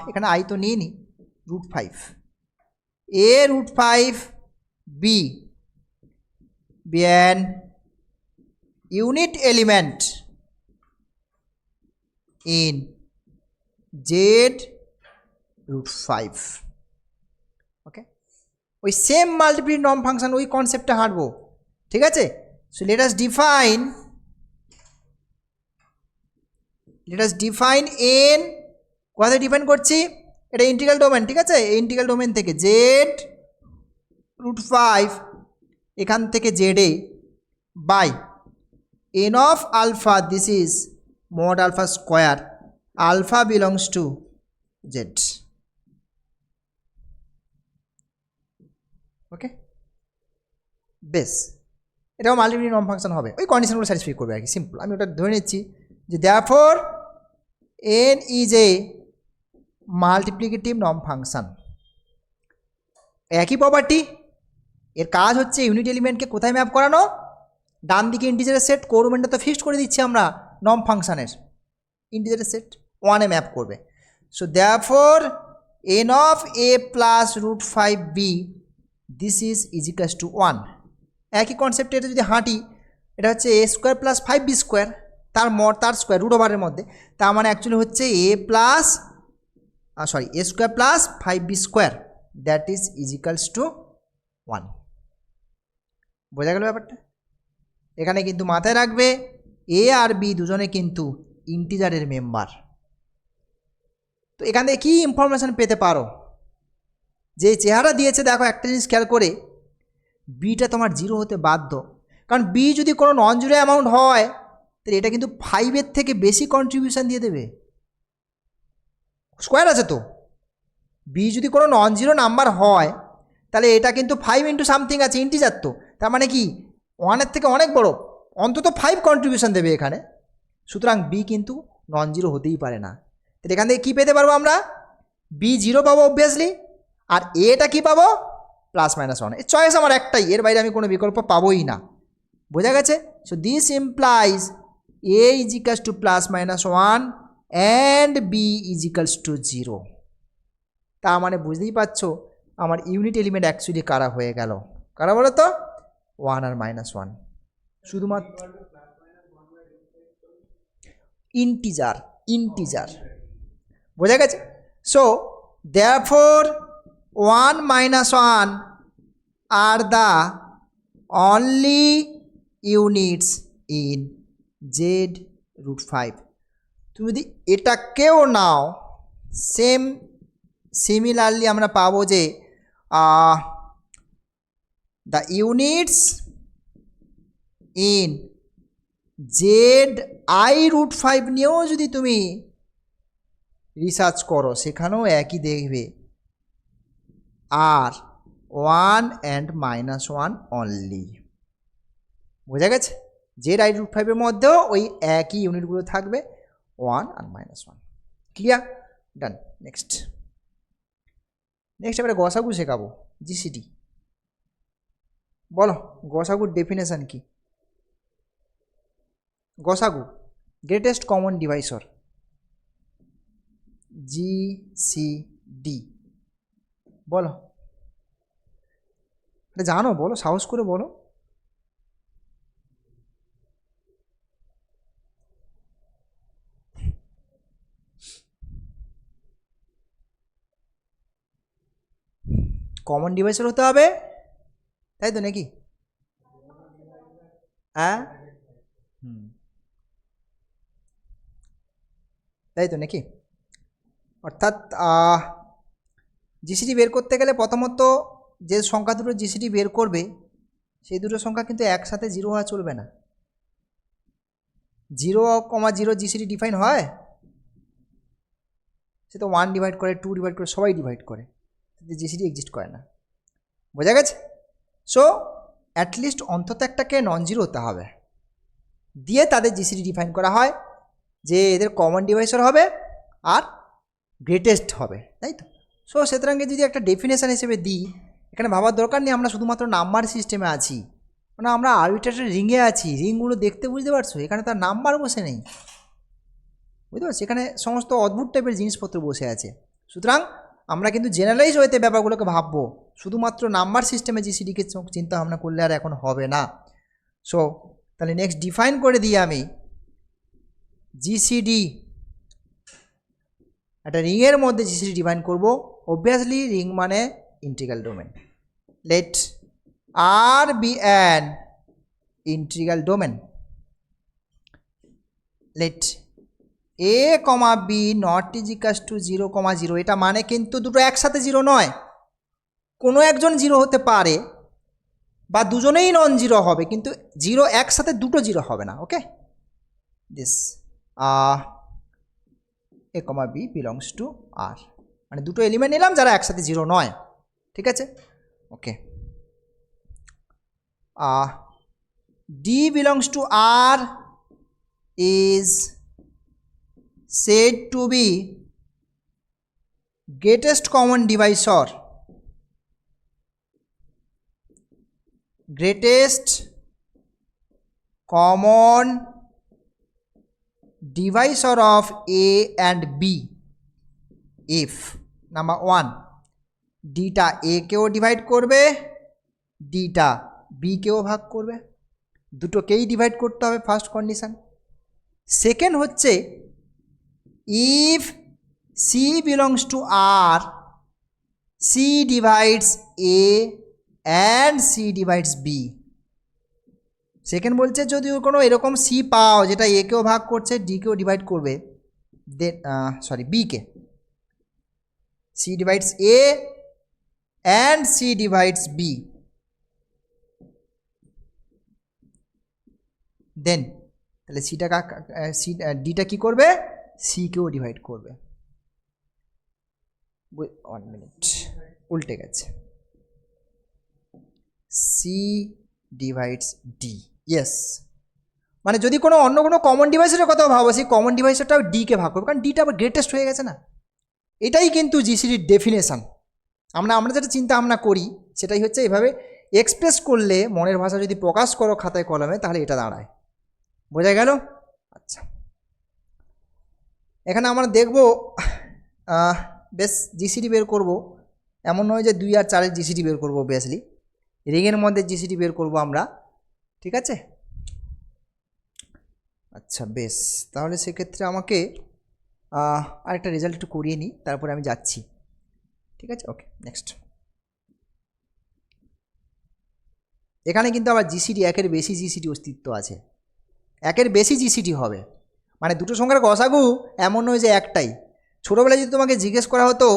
এখানে আই তো নিয়ে নি, √5, A √5 B be an unit element in z√5। ওকে, ওই সেম মাল্টিপ্লিকেটিভ নর্ম ফাংশন, ওই কনসেপ্টটা হাঁটবো, ঠিক আছে? So let us define N, কোথায় ডিফাইন করছি? এটা ইন্টিগ্রাল ডোমেন, ঠিক আছে? এই ইন্টিগ্রাল ডোমেন থেকে z√5 এখান থেকে জেডে by n of alpha, this is mod alpha square, alpha belongs to z। ওকে, বেশ, এটাও মাল্টিপ্লিকেটিভ নর্ম ফাংশন হবে, ওই কন্ডিশনগুলো স্যাটিসফাই করবে আর কি, সিম্পল। আমি ওটা ধরে নিচ্ছি যে therefore n is a multiplicative norm function. একই প্রপার্টি, এর কাজ হচ্ছে ইউনিট এলিমেন্টকে কোথায় ম্যাপ করানো? ডান দিকে ইন্টিজারের সেট, কোরুমেন্টটা তো ফিক্সড করে দিচ্ছি আমরা নর্ম ফাংশনের, ইন্টিজারের সেট 1-এ ম্যাপ করবে। So therefore n of a plus √5b this is is equals to 1। একই কনসেপ্টে এটা যদি হাঁটি, এটা হচ্ছে a square plus 5b square, তার স্কোয়ার রুট ওভারের মধ্যে, তার মানে অ্যাকচুয়ালি হচ্ছে a square plus 5b square, that is is equals to 1। বোঝা গেল ব্যাপারটা? এখানে কিন্তু মাথায় রাখবে এ আর বি দুজনে কিন্তু ইন্টিজারের মেম্বার। তো এখান থেকে কী ইনফরমেশান পেতে পারো? যে চেহারা দিয়েছে দেখো, একটা জিনিস খেয়াল করে, বিটা তোমার 0 হতে বাধ্য, কারণ বি যদি কোনো নন জিরো অ্যামাউন্ট হয় তাহলে এটা কিন্তু 5-এর থেকে বেশি কন্ট্রিবিউশন দিয়ে দেবে, স্কোয়ার আছে তো। বি যদি কোনো নন জিরো নাম্বার হয় তাহলে এটা কিন্তু 5 ইন্টু সামথিং আছে, ইন্টিজার তো, তার মানে কি 1-এর থেকে অনেক বড়, অন্তত 5 কন্ট্রিবিউশন দেবে এখানে। সুতরাং বি কিন্তু নন জিরো হতেই পারে না। তাহলে এখান থেকে কী পেতে পারবো আমরা? b0 পাবো অবভিয়াসলি, আর এটা কি পাবো? +-1। এর চয়েস আমার একটাই, এর বাইরে আমি কোনো বিকল্প পাবোই না। বোঝা গেছে? So this implies a is equals to +-1 and b is equals to 0। তা মানে বুঝতেই পারছো আমার ইউনিট এলিমেন্ট অ্যাকচুয়ালি কারা হয়ে গেল, কারা বলো তো? 1 আর -1, শুধুমাত্র ইন্টিজার। বোঝা গেছে? So therefore 1 - 1 are the only units in z√5। তুমি যদি এটাকেও নাও, সিমিলারলি আমরা পাবো যে the units in ZI√5 নিয়েও যদি তুমি রিসার্চ করো সেখানেও একই দেখবে, আর 1 and -1 অনলি। বোঝা গেছে? ZI√5 মধ্যেও ওই একই ইউনিটগুলো থাকবে, 1 আর -1। ক্লিয়ার? ডান। নেক্সট এবারে গসাগু শেখাবো, জিসিডি। বলো গসাগুর ডেফিনেশন কি? গসাগু গ্রেটেস্ট কমন ডিভাইসর, জিসিডি। বলো, জানো? বলো, সাহস করে বলো। কমন ডিভাইসের হতে হবে, তাই তো নাকি? হ্যাঁ, তাই তো নাকি? অর্থাৎ জিসিডি বের করতে গেলে প্রথমত যে সংখ্যা দুটো জিসিডি বের করবে সেই দুটো সংখ্যা কিন্তু একসাথে 0 হওয়া চলবে না। 0,0 জিসিডি ডিফাইন হয়, সে তো 1 ডিভাইড করে, 2 ডিভাইড করে, সবাই ডিভাইড করে, জিসিডি এক্সিস্ট করে না। বোঝা গেছে? সো অ্যাটলিস্ট অন্তত একটাকে নন জিরো হতে হবে, দিয়ে তাদের জিসিডি ডিফাইন করা হয় যে এদের কমন ডিভাইসর হবে আর গ্রেটেস্ট হবে, তাই তো? সো সুতরাং যদি একটা ডেফিনেশান হিসেবে দিই, এখানে ভাবার দরকার নেই আমরা শুধুমাত্র নাম্বার সিস্টেমে আছি, মানে আমরা আরবিট্রারি রিংয়ে আছি। রিংগুলো দেখতে বুঝতে পারছো? এখানে তার নাম্বার বসে নেই, বুঝতে পারছি? এখানে সমস্ত অদ্ভুত টাইপের জিনিসপত্র বসে আছে। সুতরাং আমরা কিন্তু জেনারেলাইজ হইতে ব্যাপারগুলোকে ভাববো, শুধুমাত্র নাম্বার সিস্টেমে জিসিডিকে চিন্তা ভাবনা করলে আর এখন হবে না। সো তাহলে নেক্সট ডিফাইন করে দিই আমি, জিসিডি একটা রিংয়ের মধ্যে জিসিডি ডিফাইন করব। অবভিয়াসলি রিং মানে integral domain. Let R be an integral domain. Let a, b not is equals to 0,0। এটা মানে কিন্তু দুটো একসাথে 0 নয়, কোনো একজন 0 হতে পারে বা দুজনেই নন 0 হবে, কিন্তু 0 একসাথে দুটো 0 হবে না। Okay, this a, b belongs to r, মানে দুটো এলিমেন্ট নিলাম যারা একসাথে 0 নয়। ঠিক আছে? ওকে, d belongs to r is said to be greatest common divisor, greatest common divisor of a and b if number 1 ডিটা a কেও ডিভাইড করবে, ডিটা b কেও ভাগ করবে, দুটোকেই ডিভাইড করতে হবে, ফার্স্ট কন্ডিশন। সেকেন্ড হচ্ছে if c belongs to r, c divides a and c divides b। Second বলছে যদি কোনো এরকম c পাও যেটা a কেও ভাগ করছে, d কেও ডিভাইড করবে, দেন b K, c divides a and c divides b, দেন তাহলে ডিটা কি করবে? সি কেও ডিভাইড করবে। 1 মিনিট, উল্টে গেছে, সি ডিভাইডস ডি। ইয়েস, মানে যদি কোনো অন্য কোনো কমন ডিভাইসের কথা ভাবো, সেই কমন ডিভাইসটাও ডিকে ভাগ করবে, কারণ ডিটা আবার গ্রেটেস্ট হয়ে গেছে না। এটাই কিন্তু জিসিডির ডেফিনেশান। আমরা যেটা চিন্তা ভাবনা করি সেটাই হচ্ছে এভাবে এক্সপ্রেস করলে, মনের ভাষা যদি প্রকাশ করো খাতায় কলমে, তাহলে এটা দাঁড়ায়। বোঝা গেল? আচ্ছা, এখানে আমরা দেখব বেশ জিসিডি বের করব, এমন নয় যে 2 আর 4 জিসিডি বের করবো, অবভিয়াসলি রিংয়ের মধ্যে জিসিডি বের করব আমরা। ঠিক আছে? আচ্ছা বেশ, তাহলে সেক্ষেত্রে আমাকে আরেকটা রেজাল্ট একটু করিয়ে নিই, তারপরে আমি যাচ্ছি। ঠিক আছে? ওকে, নেক্সট। এখানে কিন্তু আবার জিসিডি, একের বেশি জিসিডি অস্তিত্ব আছে, একের বেশি জিসিডি হবে, মানে দুটো সংখ্যার গসাগু এমন নয় যে একটাই। ছোটোবেলায় যদি তোমাকে জিজ্ঞেস করা হতো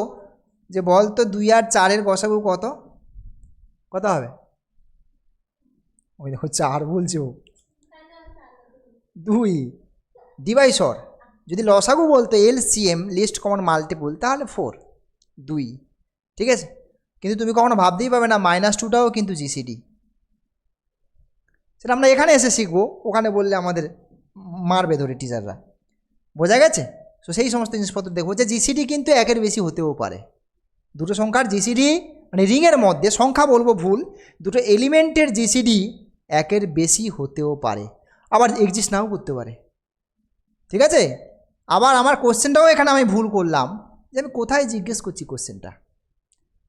যে বল তো 2 আর 4 গসাগু কত, কত হবে? ওই দেখো 4 বলছে ও, 2 ডিভাইসর যদি লসাগু বলতো এলসিএম লিস্ট কমন মাল্টিপল তাহলে 4 2, ঠিক আছে। কিন্তু তুমি কখনো ভাবতেই পাবে না -2টাও কিন্তু জিসিডি, সেটা আমরা এখানে এসে শিখবো, ওখানে বললে আমাদের মারবে ধরে টিচাররা, বোঝা গেছে। তো সেই সমস্ত জিনিসপত্র দেখবো যে জিসিডি কিন্তু একের বেশি হতেও পারে, দুটো সংখ্যার জিসিডি মানে রিংয়ের মধ্যে সংখ্যা বলবো ভুল, দুটো এলিমেন্টের জিসিডি একের বেশি হতেও পারে, আবার এক্সিস্ট নাও করতে পারে, ঠিক আছে। আবার আমার কোশ্চেনটাও এখানে আমি ভুল করলাম, যে আমি কোথায় জিজ্ঞেস করছি কোশ্চেনটা।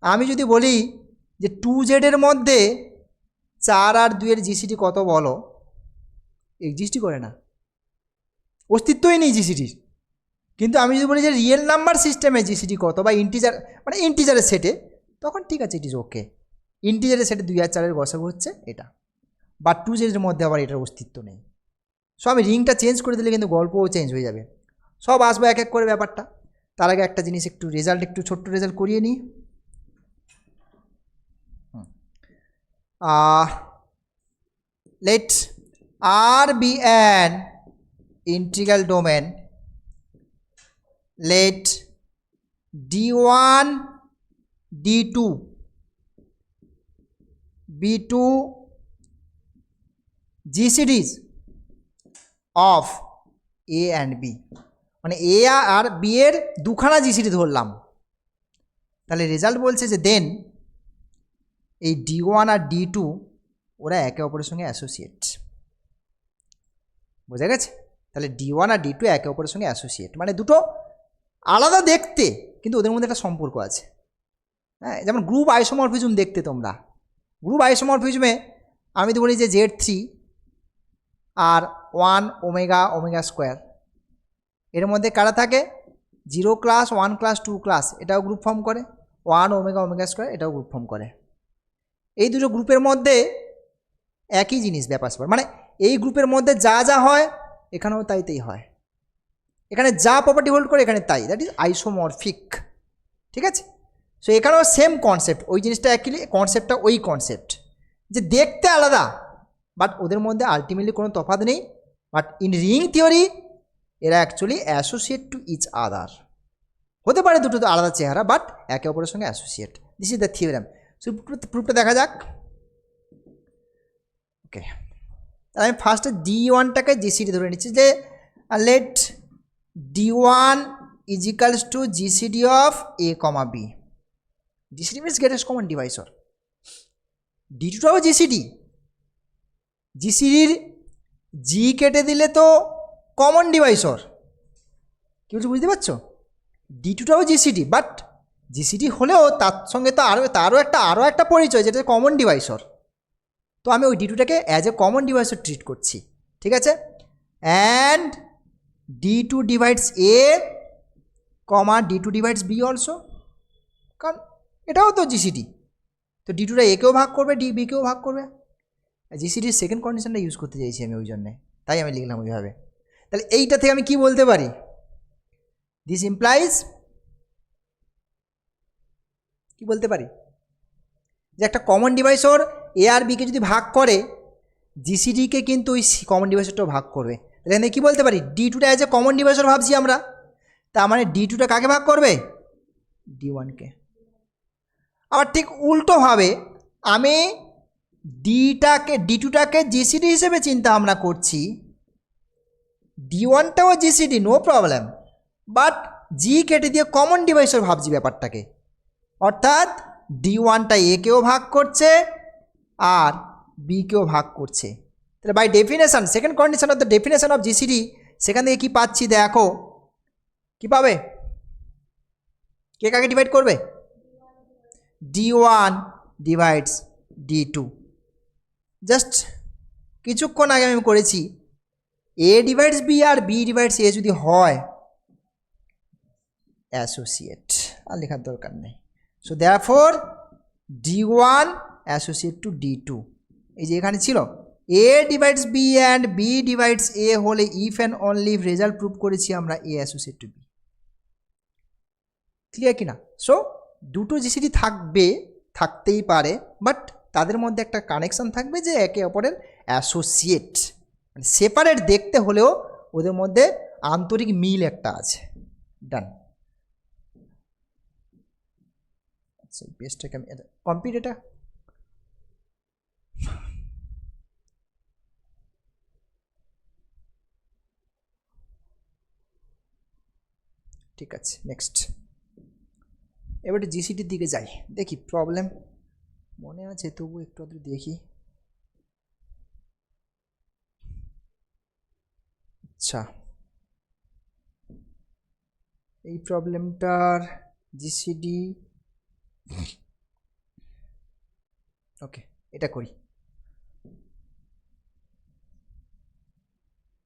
আমি যদি বলি যে 2z এর মধ্যে 4 আর 2 এর জিসিডি কত বলো, এক্সিস্টই করে না, অস্তিত্বই নেই জিসিডির। কিন্তু আমি যদি বলি যে রিয়েল নাম্বার সিস্টেমে জিসিডি কত বা ইন্টিজার মানে ইন্টিজারের সেটে, তখন ঠিক আছে, ইট ইজ ওকে। ইন্টিজারের সেটে 2 আর 4 এর গসাগু হচ্ছে এটা, বা 2z এর মধ্যে আবার এটার অস্তিত্ব নেই। সো আমি রিংটা চেঞ্জ করে দিলে কিন্তু গল্পও চেঞ্জ হয়ে যাবে, সব আসবো এক এক করে ব্যাপারটা। তার আগে একটা জিনিস একটু রেজাল্ট, একটু ছোট্ট রেজাল্ট করিয়ে নিই। let R be an integral domain, let d1 d2 be two GCDs of A and B, মানে A আর B এর দুখানা জিসিডি ধরলাম, তাহলে রেজাল্ট বলছে যে দেন এই D1 আর D2 ওরা একে অপরের সঙ্গে অ্যাসোসিয়েট, বোঝা গেছে। তাহলে D1 আর D2 একে অপরের সঙ্গে অ্যাসোসিয়েট, মানে দুটো আলাদা দেখতে কিন্তু ওদের মধ্যে একটা সম্পর্ক আছে। হ্যাঁ, যেমন গ্রুপ আইসোমরফিজম দেখতে তোমরা, গ্রুপ আইসোমরফিজমে আমি তো বলি যে Z3 আর 1 ওমেগা ওমেগা স্কোয়ার, এর মধ্যে কারা থাকে 0 ক্লাস 1 ক্লাস 2 ক্লাস, এটাও গ্রুপ ফর্ম করে, 1 ওমেগা ওমেগা স্কোয়ার এটাও গ্রুপ ফর্ম করে। এই দুটো গ্রুপের মধ্যে একই জিনিস ব্যাপার, মানে এই গ্রুপের মধ্যে যা যা হয় এখানেও তাই তাই হয়, এখানে যা প্রপার্টি হোল্ড করে এখানে তাই, দ্যাট ইজ আইসোমরফিক, ঠিক আছে। সো এখানেও সেম কনসেপ্ট, ওই জিনিসটা অ্যাকচুয়ালি কনসেপ্টটা ওই কনসেপ্ট, যে দেখতে আলাদা বাট ওদের মধ্যে আলটিমেটলি কোনো তফাৎ নেই, বাট ইন রিং থিওরি এরা actually associate to each other, হতে পারে দুটো আলাদা চেহারা বাট একে অপরের সঙ্গে associate, this is the theorem. So প্রুফটা দেখা যাক। ওকে, আমি ফার্স্টে D1টাকে জিসিডি ধরে নিচ্ছি, যে let D1 is equals to GCD of A, B, GCD means greatest common divisor. D2টাও জিসিডি, জিসিডির জি কেটে দিলে তো কমন ডিভাইসর, কি বলছি বুঝতে পারছো। D2টাও জিসিডি, বাট জিসিডি হলেও তার সঙ্গে তো আরও একটা পরিচয় যেটা কমন ডিভাইসর, তো আমি ওই D2টাকে অ্যাজ এ কমন ডিভাইসর ট্রিট করছি, ঠিক আছে। And D2 divides A, D2 divides B also, কারণ এটাও তো জিসিডি, তো D2টা একেও ভাগ করবে, বিকেও ভাগ করবে। জিসিডির সেকেন্ড কন্ডিশনটা ইউজ করতে চাইছি আমি ওই জন্যে, তাই আমি লিখলাম ওইভাবে। তাহলে এইটা থেকে আমি কি বলতে পারি, দিস ইমপ্লাইজ, কি বলতে পারি, যে একটা কমন ডিভাইসর A আর বিকে যদি ভাগ করে জিসিডিকে কিন্তু ওই কমন ডিভাইসরটাও ভাগ করবে। তাহলে কী বলতে পারি, D2টা অ্যাজ এ কমন ডিভাইসর ভাবছি আমরা, তার মানে D2টা কাকে ভাগ করবে, D1কে। আবার ঠিক উল্টোভাবে আমি D2টাকে জিসিডি হিসেবে চিন্তা ভাবনা করছি, D1টাও জিসিডি নো প্রবলেম, বাট জি কেটে দিয়ে কমন ডিভাইসর ভাবছি ব্যাপারটাকে, অর্থাৎ D1টা একেও ভাগ করছে আর বিকেও ভাগ করছে। তাহলে by definition second condition of the definition of GCD, সেখান থেকে কী পাচ্ছি দেখো, কী পাবে, কে কাকে ডিভাইড করবে, D1 ডিভাইডস D2। জাস্ট কিছুক্ষণ আগে আমি করেছি, A ডিভাইডস B আর B ডিভাইডস A যদি হয় অ্যাসোসিয়েট, আর লেখার দরকার নেই। So therefore D1 associate two D2, এই যে এখানে ছিল A divides B and B divides A হলে if and only if result prove করেছি আমরা A associate to B, clear কিনা। সো দুটো জিসিডি থাকতেই পারে, বাট তাদের মধ্যে একটা কানেকশন থাকবে যে একে অপরের অ্যাসোসিয়েট, মানে সেপারেট দেখতে হলেও ওদের মধ্যে আন্তরিক মিল একটা আছে। ডান। আচ্ছা পেজটাকে আমি কমপ্লিট এটা। ঠিক আছে নেক্সট। এবারে জিসিটির দিকে যাই, দেখি প্রবলেম মনে আছে তবু একটু আধটু দেখি। আচ্ছা এই প্রবলেমটার জিসিডি, ওকে এটা করি।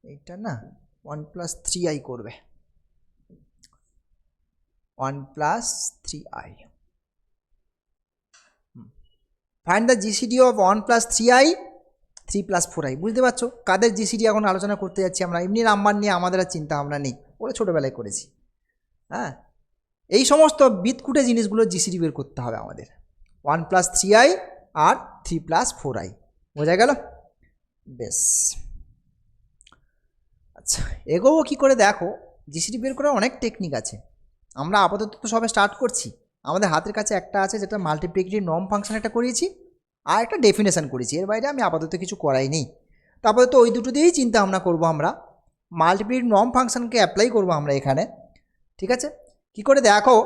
এইটা না 1+3i করবে, 1+3i। Find the GCD of 1+3i 3+4i। বুঝতে পারছো কাদের জিসিডি এখন আলোচনা করতে যাচ্ছি আমরা? এমনি নাম্বার নিয়ে আমাদের আর চিন্তা ভাবনা নেই, ওরা ছোটোবেলায় করেছি। হ্যাঁ এই সমস্ত বিদকুটে জিনিসগুলো জিসিডি বের করতে হবে আমাদের। 1+3i আর 3+4i, বোঝা গেল? বেশ আচ্ছা এগোবো কী করে দেখো, জিসিডি বের করার অনেক টেকনিক আছে। আমরা আপাতত তো সবে স্টার্ট করছি। আমাদের হাতের কাছে একটা আছে যেটা মাল্টিপ্লিকেটিভ নর্ম ফাংশন একটা করিয়েছি, আর একটা ডেফিনেশন করেছি। এর বাইরে আমি আপাতত কিছু করাই নেই। তো আপাতত ওই দুটো দিয়েই চিন্তা ভাবনা করবো আমরা। মাল্টিপ্লিকেটিভ নর্ম ফাংশনকে অ্যাপ্লাই করবো আমরা এখানে। ঠিক আছে কি করে দেখো,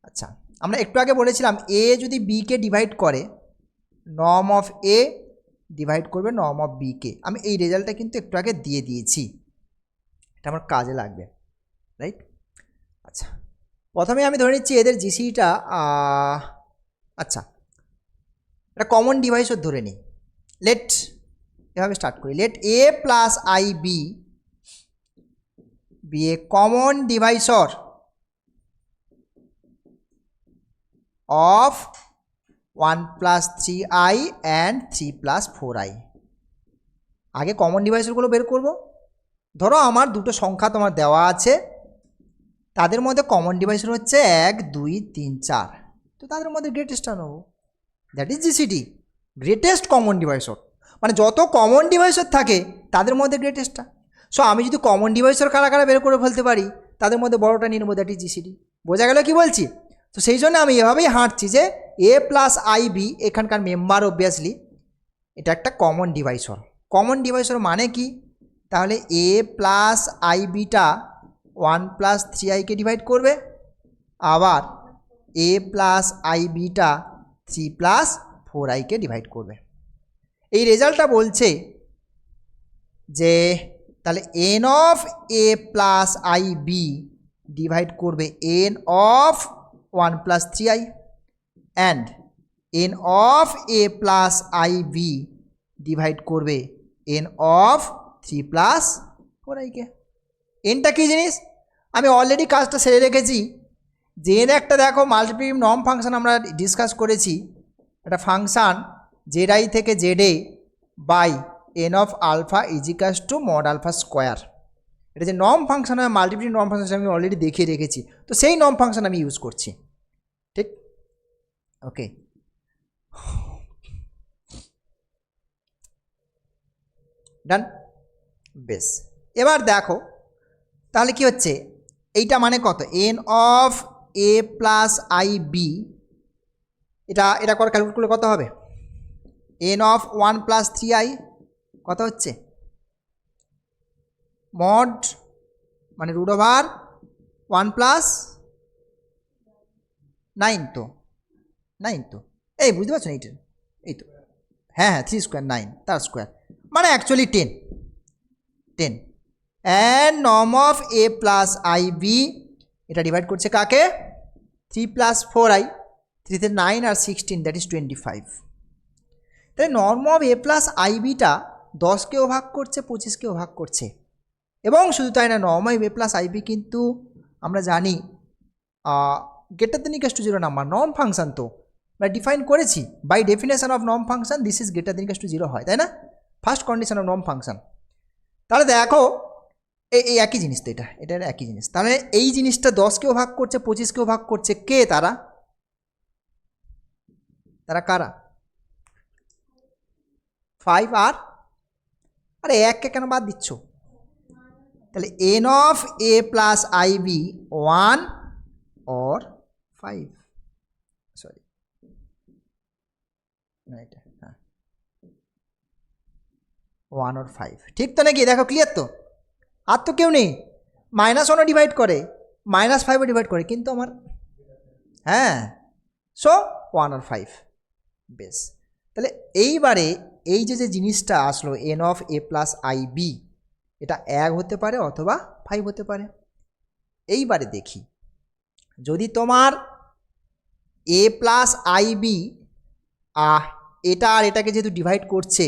আচ্ছা আমরা একটু আগে বলেছিলাম এ যদি বিকে ডিভাইড করে, নর্ম অফ এ ডিভাইড করবে নর্ম অফ বিকে। আমি এই রেজাল্টটা কিন্তু একটু আগে দিয়ে দিয়েছি, এটা আমার কাজে লাগবে, রাইট? আচ্ছা প্রথমে আমি ধরে নিচ্ছি এদের জিসিটা, আচ্ছা এটা কমন ডিভাইসও ধরে নিই। লেট এভাবে স্টার্ট করি, let A plus I B be a common divisor of 1+3i and 3+4i। আগে কমন ডিভাইসগুলো বের করব। ধরো আমার দুটো সংখ্যা তোমার দেওয়া আছে, তাদের মধ্যে কমন ডিভাইসর হচ্ছে 1 2 3 4, তো তাদের মধ্যে গ্রেটেস্টটা নেবো, that is GCD, greatest common divisor. মানে যত কমন ডিভাইসর থাকে তাদের মধ্যে গ্রেটেস্টটা। সো আমি যদি কমন ডিভাইসর কারা কারা বের করে ফেলতে পারি, তাদের মধ্যে বড়টা নিয়ে নেবো, দ্যাট ইজ জিসিডি। বোঝা গেল কি বলছি? তো সেই জন্য আমি এভাবেই হাঁটছি যে এ প্লাস আই বি এখানকার মেম্বার অবভিয়াসলি, এটা একটা কমন ডিভাইসর। কমন ডিভাইসর মানে কি? তাহলে এ প্লাস আই বিটা 1+3iকে ডিভাইড করবে, আবার এ প্লাস আই বিটা 3+4iকে ডিভাইড করবে। এই রেজাল্টটা বলছে যে তাহলে N of A plus I B divide করবে N of 1+3i and N of A plus I B divide করবে এন অফ 3+4iকে। এনটা কী জিনিস আমি অলরেডি কাজটা সেরে রেখেছি। যে এন একটা দেখো মাল্টিপ্লিকেটিভ নর্ম ফাংশন আমরা ডিসকাস করেছি, একটা ফাংশান জেড আই থেকে জেড এ by N of alpha is equals to mod alpha square. এটা যে নর্ম ফাংশন হয় মাল্টিপ্লিকেটিভ নর্ম ফাংশন আমি অলরেডি দেখিয়ে রেখেছি, তো সেই নর্ম ফাংশন আমি ইউজ করছি। ঠিক ওকে, ডান। বেশ এবার দেখো তাহলে কি হচ্ছে, এইটা মানে কত, N of A plus I B, এটা এটা করে ক্যালকুলেট করলে কত হবে? এন অফ 1+3i কত হচ্ছে, মড মানে রুট ওভার 1+9, তো 9 তো এই বুঝতে পারছো না, এই তো হ্যাঁ 3² 9 তার স্কোয়ার মানে actually 10 and norm of A plus I B এটা ডিভাইড করছে কাকে, 3+4i, 3 তে 9 আর 16 দ্যাট ইজ 25। তাহলে norm of A plus I বিটা 10কেও ভাগ করছে 25কেও ভাগ করছে, এবং শুধু তাই না norm of A plus I B কিন্তু আমরা জানি greater than equal to 0 number, norm function তো আমরা ডিফাইন করেছি by definition of norm function this is greater than equal to 0 হয়, তাই না? First condition of norm function. তাহলে দেখো এই একই জিনিস তো, এটা একই জিনিস। তাহলে এই জিনিসটা 10কেও ভাগ করছে 25কেও ভাগ করছে, কে তারা? তারা কারা? 5 আর আরে এককে কেন বাদ দিচ্ছ? তাহলে N of A plus I b 1 or 5, sorry এটা হ্যাঁ 1 or 5, ঠিক তো নাকি? দেখো ক্লিয়ার তো? আর তো কেউ নেই, -1ও ডিভাইড করে, -5ও ডিভাইড করে, কিন্তু আমার হ্যাঁ, সো 1 or 5, বেশ। তাহলে এইবারে এই যে জিনিসটা আসলো N of A plus I B, এটা 1 হতে পারে অথবা 5 হতে পারে। এইবারে দেখি, যদি তোমার এ প্লাস আই বি এটা আর এটাকে যেহেতু ডিভাইড করছে,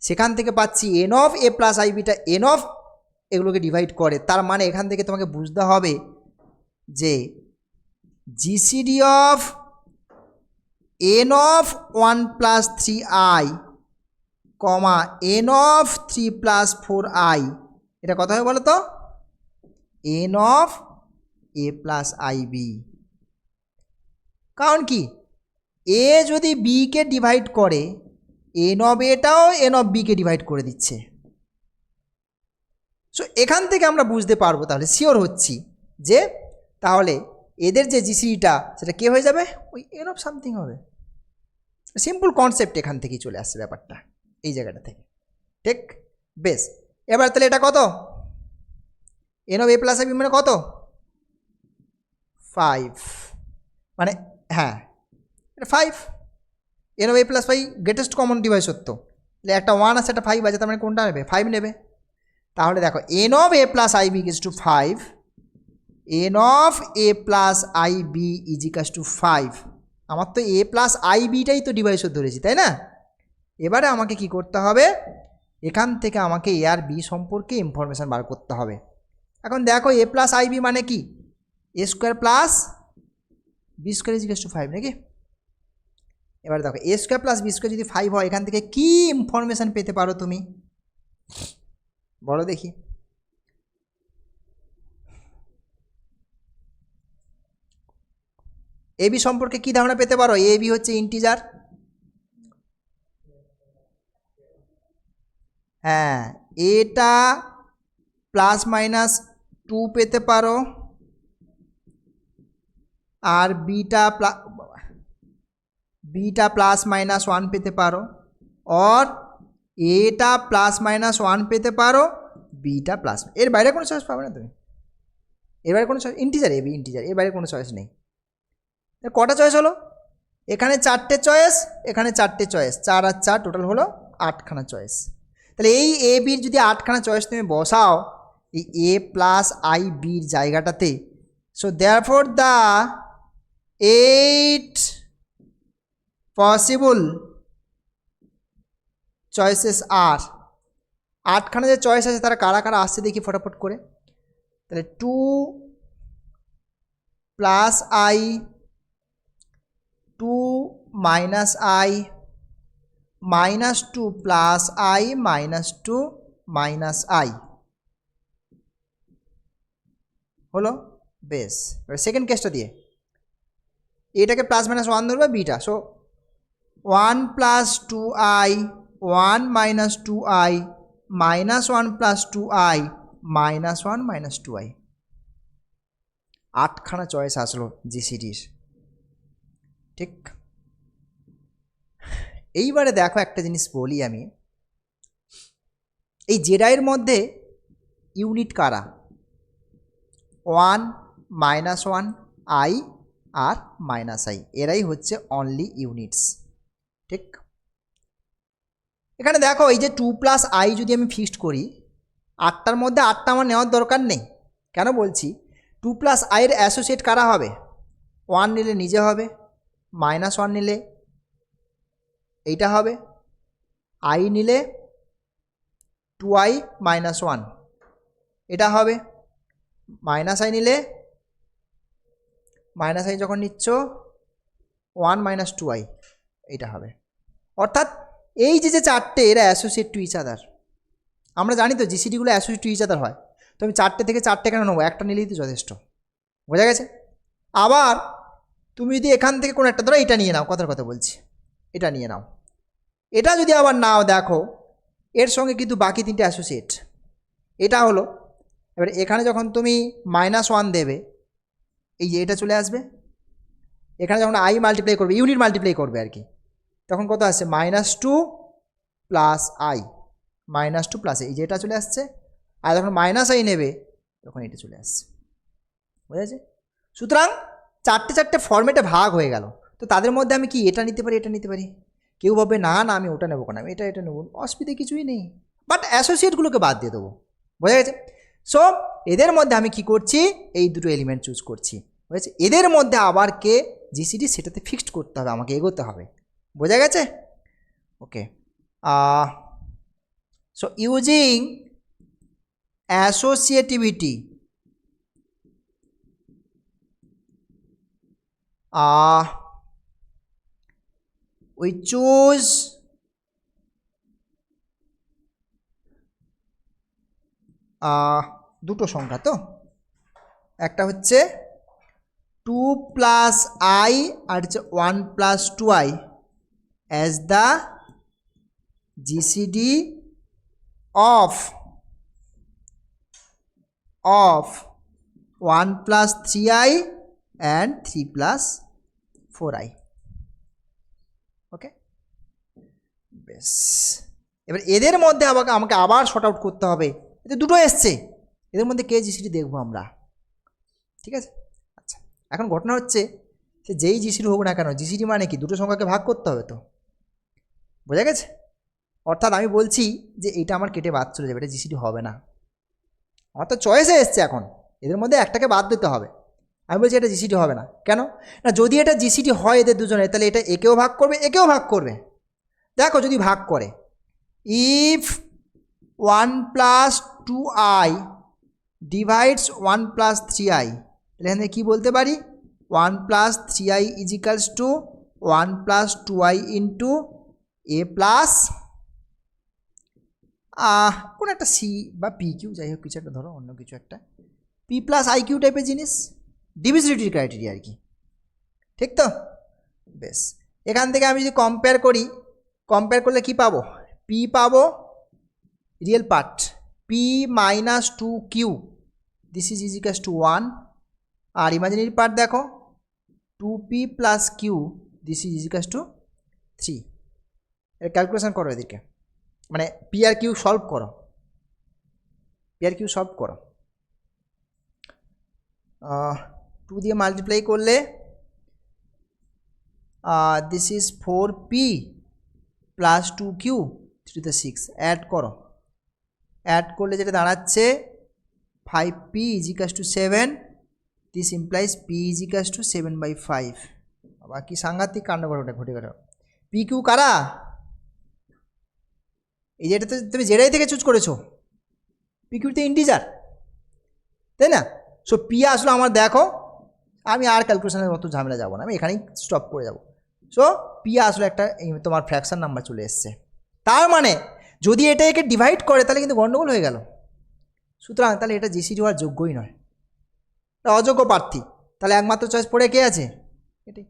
সেখান থেকে পাচ্ছি N of A plus I বিটা এন অফ এগুলোকে ডিভাইড করে, তার মানে এখান থেকে তোমাকে বুঝতে হবে যে GCD of N of 1 plus 3i comma N of 3 plus 4i, এটা কত হবে বলো তো? N of A plus I b. কারণ কি, এ যদি বিকে ডিভাইড করে, এন অফ এটাও এন অফ বিকে ডিভাইড করে দিচ্ছে। সো এখান থেকে আমরা বুঝতে পারবো, তাহলে শিওর হচ্ছি যে তাহলে এদের যে জিসিডিটা সেটা কে হয়ে যাবে, ওই এন অফ সামথিং হবে। সিম্পল কনসেপ্ট এখান থেকেই চলে আসছে ব্যাপারটা, এই জায়গাটা থেকে, ঠিক? বেশ, এবার তাহলে এটা কত? N of A plus I B মানে কত? 5, মানে হ্যাঁ এটা 5। N of A plus 5 greatest common device সত্য, তাহলে একটা 1 আছে, একটা 5 আছে, তার মানে কোনটা নেবে? 5 নেবে। তাহলে দেখো N of A plus I b is to 5, N of A plus I b is equals to 5। আমার তো এ প্লাস আই বিটাই তো ডিভাইসও ধরেছি, তাই না? এবারে আমাকে কি করতে হবে, এখান থেকে আমাকে এ আর বি সম্পর্কে ইনফরমেশান বার করতে হবে। এখন দেখো এ প্লাস আই বি মানে কি, A square plus B square is equals to 5 নাকি? এবার দেখো A square plus B square যদি 5 হয়, এখান থেকে কি ইনফরমেশান পেতে পারো তুমি, বলো দেখি? এ বি সম্পর্কে কি ধারণা পেতে পারো? এ বি হচ্ছে ইন্টিজার, হ্যাঁ, এটা প্লাস মাইনাস 2 পেতে পারো, আর বিটা প্লাস মাইনাস 1 পেতে পারো, আর এটা প্লাস মাইনাস 1 পেতে পারো, বিটা প্লাস, এর বাইরে কোনো চয়েস পাবে না তুমি। এর বাইরে কোনো choice, integer A B integer, এর বাইরে কোনো চয়েস নেই। কটা চয়েস হলো? এখানে 4টে চয়েস, এখানে 4টে চয়েস, 4 আর 4 টোটাল হলো 8খানা চয়েস। তাহলে এই এ বির যদি 8খানা চয়েস তুমি বসাও এই এ প্লাস আই বির জায়গাটাতে, so therefore the 8 possible choices are, 8খানা যে চয়েস আছে তারা কারা কারা আসছে দেখি ফটাফট করে। তাহলে 2 plus I, 2 minus I, -2 plus I, -2 minus I হলো। বেশ, এবার সেকেন্ড কেসটা দিয়ে এটাকে প্লাস মাইনাস 1 ধরবে বিটা, so 1 plus 2i, 1 minus 2i, -1 plus 2i, -1 minus 2i। 8খানা চয়েস আসলো জিসিডির, ঠিক? এইবারে দেখো একটা জিনিস বলি আমি, এই জেডাইয়ের মধ্যে ইউনিট কারা? 1, -1, i আর মাইনাস আই, এরাই হচ্ছে অনলি ইউনিটস, ঠিক? এখানে দেখো এই যে 2 প্লাস আই যদি আমি ফিক্সড করি, 8টার মধ্যে 8টা আমার নেওয়ার দরকার নেই। কেন বলছি? 2 প্লাস আইয়ের অ্যাসোসিয়েট কারা হবে? 1 নিলে নিজে হবে, -1 নিলে এইটা হবে, আই নিলে 2i মাইনাস 1 এটা হবে, মাইনাস আই নিলে, মাইনাস আই যখন নিচ্ছ 1 মাইনাস 2i এইটা হবে। অর্থাৎ এই যে 4টে এরা অ্যাসোসিয়েট টু ইচ আদার। আমরা জানি তো জিসিডিগুলো অ্যাসোসিয়েট টু ইচ আদার হয়, তো আমি 4টে থেকে 4টে কেন নেবো, একটা নিলেই তো যথেষ্ট, বোঝা গেছে? আবার তুমি যদি এখান থেকে কোনো একটা, ধরো এটা নিয়ে নাও, কথার কথা বলছি, এটা নিয়ে নাও, এটা যদি আবার নাও, দেখো এর সঙ্গে কিন্তু বাকি তিনটে অ্যাসোসিয়েট। এটা হলো, এবার এখানে যখন তুমি -1 দেবে, এই যে এটা চলে আসবে। এখানে যখন আই মাল্টিপ্লাই করবে, ইউনিট মাল্টিপ্লাই করবে আর কি, তখন কত আসছে -2 প্লাস আই, -2 প্লাস এই যে এটা চলে আসছে। আর যখন -i নেবে তখন এটা চলে আসছে। বুঝেছে? সুতরাং চারটে ফর্মেটে ভাগ হয়ে গেল। তো তাদের মধ্যে আমি কি এটা নিতে পারি, এটা নিতে পারি। কেউ ভাবে না না আমি ওটা নেবো কেন, আমি এটা নেবো, অসুবিধা কিছুই নেই, বাট অ্যাসোসিয়েটগুলোকে বাদ দিয়ে দেবো। বোঝা গেছে? সো এদের মধ্যে আমি কি করছি, এই দুটো এলিমেন্ট চুজ করছি। বুঝেছে? এদের মধ্যে আবার কে জিসিডি সেটাতে ফিক্সড করতে হবে, আমাকে এগোতে হবে। বোঝা গেছে? Okay. So using associativity, we choose দুটো সংখ্যা। তো একটা হচ্ছে 2 প্লাস আই আর হচ্ছে 1 plus 2i as the GCD of 1 plus 3i and 3 plus 4i। ওকে, বেশ। এবার এদের মধ্যে আমাকে আবার শর্ট আউট করতে হবে। এতে দুটো এসছে, এদের মধ্যে কে জিসিডি দেখবো আমরা। ঠিক আছে? আচ্ছা, এখন ঘটনা হচ্ছে যে যেই জিসিডি হোক না কেন, জিসিডি মানে কি দুটো সংখ্যাকে ভাগ করতে হবে। তো বোঝা গেছে? অর্থাৎ আমি বলছি যে এটা আমার কেটে বাদ চলে যাবে, এটা জিসিডি হবে না। আমার তো চয়েসে এসছে, এখন এদের মধ্যে একটাকে বাদ দিতে হবে। আমি বলছি এটা জিসিডি হবে না। কেন না? যদি এটা জিসিডি হয় এদের দুজনে, তাহলে এটা একেও ভাগ করবে, একেও ভাগ করবে। দেখো যদি ভাগ করে, if 1 plus 2i divides 1 plus 3i, তাহলে এখানে কী বলতে পারি, 1 plus 3i is equals to 1 plus 2i into A plus কোনো একটা সি বা পি কিউ, যাই হোক কিছু একটা ধরো, অন্য কিছু একটা পি প্লাস আই কিউ টাইপের জিনিস, ডিভিজিবিলিটির ক্রাইটেরিয়া আর কি। ঠিক তো? বেশ। এখান থেকে আমি যদি কম্পেয়ার করি, কম্পেয়ার করলে কি পাবো, পি পাবো real part, p minus 2q this is equals to 1, আর ইমাজিনারি পার্ট দেখো 2p plus q this is equals to 3। এর ক্যালকুলেশন করো এদিকে, মানে পি আর কিউ সলভ করো, পি আর কিউ সলভ করো। 2 দিয়ে মাল্টিপ্লাই করলে this is 4p plus 2q 3 to 6, add করো, অ্যাড করলে যেটা দাঁড়াচ্ছে 5p is equals to 7, this implies p is equals two 7/5। আবার কি সাংঘাতিক কাণ্ড ঘটে গেল। পি কিউ কারা? এই যেটা তো তুমি জেডাই থেকে চুজ করেছো, পি কিউতে ইন্টিজার, তাই না? সো পি আসলে আমার, দেখো আমি আর ক্যালকুলেশনের মতো ঝামেলা যাবো না, আমি এখানেই স্টপ করে যাব। সো পি আসলে একটা তোমার ফ্র্যাকশন নাম্বার চলে এসছে। তার মানে যদি এটা একে ডিভাইড করে তাহলে কিন্তু গন্ডগোল হয়ে গেল। সুতরাং তাহলে এটা জিসিডি হওয়ার যোগ্যই নয়, এটা অযোগ্য প্রার্থী। তাহলে একমাত্র চয়েস পড়ে কে আছে? এটাই।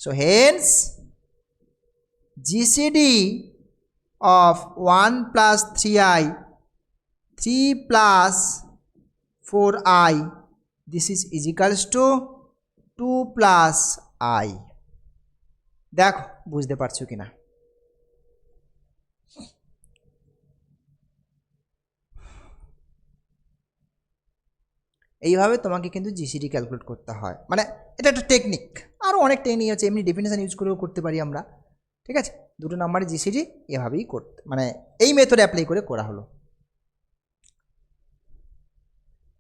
So Haynes GCD of 1 plus 3i 3 plus 4i this is equals to 2 plus i। দেখো বুঝতে পারছো কিনা? এইভাবে তোমাকে কিন্তু জিসিডি ক্যালকুলেট করতে হয়, মানে এটা একটা টেকনিক। আরও অনেক টেকনিক আছে, এমনি ডেফিনেশন ইউজ করেও করতে পারি আমরা। ঠিক আছে? দুটো নাম্বারে জিসিডি এভাবেই করতে, মানে এই মেথড অ্যাপ্লাই করে করা হলো।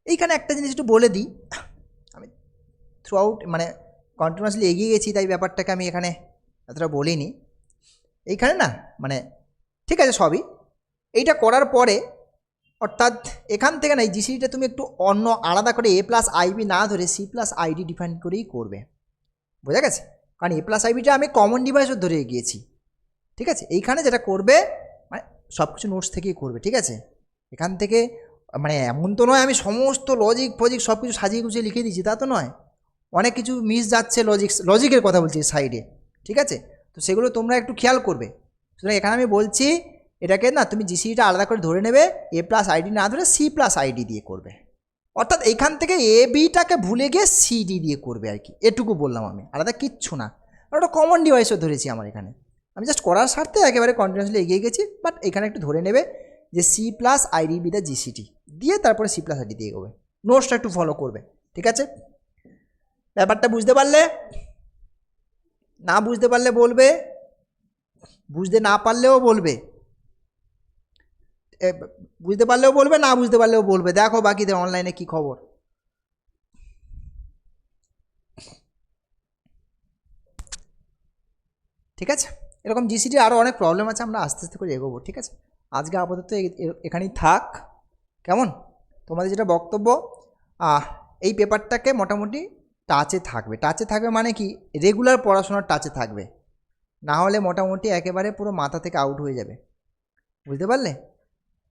এইখানে একটা জিনিস একটু বলে দিই, আমি থ্রু আউট মানে কন্টিনিউয়াসলি এগিয়ে গেছি, তাই ব্যাপারটাকে আমি এখানে এতটা বলিনি। এইখানে না মানে ঠিক আছে সবই, এইটা করার পরে অর্থাৎ এখান থেকে না এই জিসিডিটা তুমি একটু অন্য আলাদা করে এ প্লাস আইবি না ধরে সি প্লাস আইডি ডিফাইন করেই করবে। বোঝা গেছে? কারণ এ প্লাস আইবিটা আমি কমন ডিভাইসও ধরে এগিয়েছি। ঠিক আছে? এইখানে যেটা করবে মানে সব কিছু নোটস থেকেই করবে। ঠিক আছে? এখান থেকে মানে এমন তো নয় আমি সমস্ত লজিক ফজিক সব কিছু সাজিয়ে গুছিয়ে লিখে দিয়েছি, তা তো নয়। অনেক কিছু মিস যাচ্ছে, লজিকের কথা বলছি সাইডে। ঠিক আছে? তো সেগুলো তোমরা একটু খেয়াল করবে। সুতরাং এখানে আমি বলছি এটাকে না তুমি জিসিডিটা আলাদা করে ধরে নেবে, এ প্লাস আইডি না ধরে সি প্লাস আইডি দিয়ে করবে। অর্থাৎ এখান থেকে এ বিটাকে ভুলে গিয়ে সিডি দিয়ে করবে আর কি, এটুকু বললাম আমি, আলাদা কিচ্ছু না। আর ওটা কমন ডিভাইসও ধরেছি আমার এখানে, আমি জাস্ট করার স্বার্থে একেবারে কন্টিনিউসলি এগিয়ে গেছি। বাট এখানে একটু ধরে নেবে যে সি প্লাস আইডি বিদা জিসিটি দিয়ে তারপরে সি প্লাস আইডি দিয়ে এগোবে, নোটসটা একটু ফলো করবে, ঠিক আছে? ব্যাপারটা বুঝতে পারলে? না বুঝতে পারলে বলবে, বুঝতে না পারলেও বলবে, বুঝতে পারলেও বলবে, না বুঝতে পারলেও বলবে। দেখো বাকিদের অনলাইনে কি খবর। ঠিক আছে, এরকম জিসিটি আরও অনেক প্রবলেম আছে, আমরা আস্তে আস্তে করে এগোবো, ঠিক আছে? আজকে আপাতত এখানেই থাক, কেমন? তোমাদের যেটা বক্তব্য, এই পেপারটাকে মোটামুটি টাচে থাকবে। টাচে থাকবে মানে কি, রেগুলার পড়াশোনার টাচে থাকবে, না হলে মোটামুটি একেবারে পুরো মাথা থেকে আউট হয়ে যাবে, বুঝতে পারলে?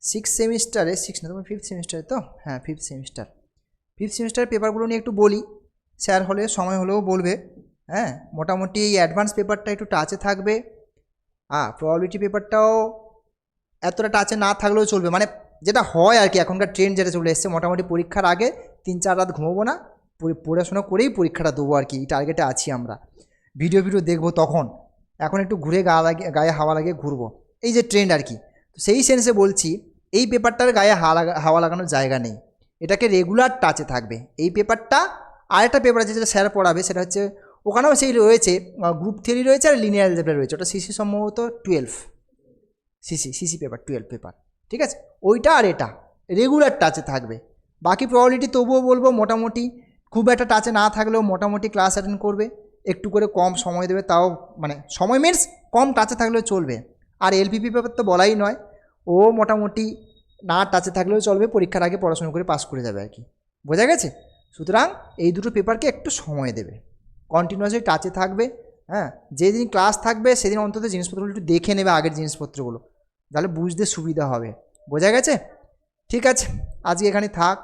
6 সেমিস্টারে, 6 না তোমার 5th সেমিস্টারে তো, হ্যাঁ 5th সেমিস্টার, 5th সেমিস্টারের পেপারগুলো নিয়ে একটু বলি, স্যার হলে সময় হলেও বলবে। হ্যাঁ, মোটামুটি এই অ্যাডভান্স পেপারটা একটু টাচে থাকবে, প্রবাবিলিটি পেপারটাও এতটা টাচে না থাকলেও চলবে, মানে যেটা হয় আর কি, এখনকার ট্রেন্ড যেটা চলে এসছে, মোটামুটি পরীক্ষার আগে 3-4 রাত ঘুমোবো না, পড়াশোনা করেই পরীক্ষাটা দেবো আর কি, এই টার্গেটে আছি আমরা। ভিডিও দেখবো তখন, এখন একটু ঘুরে গায়ে হাওয়া লাগিয়ে ঘুরবো, এই যে ট্রেন্ড আর কি। তো সেই সেন্সে বলছি, এই পেপারটার গায়ে হাওয়া লাগানোর জায়গা নেই, এটাকে রেগুলার টাচে থাকবে এই পেপারটা। আরেকটা পেপার আছে যেটা স্যার পড়াবে, সেটা হচ্ছে ওখানেও সেই রয়েছে, গ্রুপ থিওরি রয়েছে আর লিনিয়ার অ্যালজেব্রা রয়েছে, ওটা সিসি সম্ভবত 12, সিসি পেপার 12 পেপার, ঠিক আছে? ওইটা আর এটা রেগুলার টাচে থাকবে। বাকি প্রবাবিলিটি তবুও বলবো মোটামুটি খুব একটা টাচে না থাকলেও মোটামুটি ক্লাস অ্যাটেন্ড করবে, একটু করে কম সময় দেবে, তাও মানে সময় মিনস কম টাচে থাকলেও চলবে। আর এলপিপি পেপার তো বলাই নয়, ও মোটামুটি না টাচে থাকলেও চলবে, পরীক্ষার আগে পড়াশোনা করে পাস করে যাবে আর কি, বোঝা গেছে? সুতরাং এই দুটো পেপারকে একটু সময় দেবে, কন্টিনিউয়াসলি টাচে থাকবে। হ্যাঁ, যেদিন ক্লাস থাকবে সেদিন অন্তত জিনিসপত্রগুলো একটু দেখে নেবে, আগের জিনিসপত্রগুলো, তাহলে বুঝতে সুবিধা হবে, বোঝা গেছে? ঠিক আছে, আজকে এখানে থাক।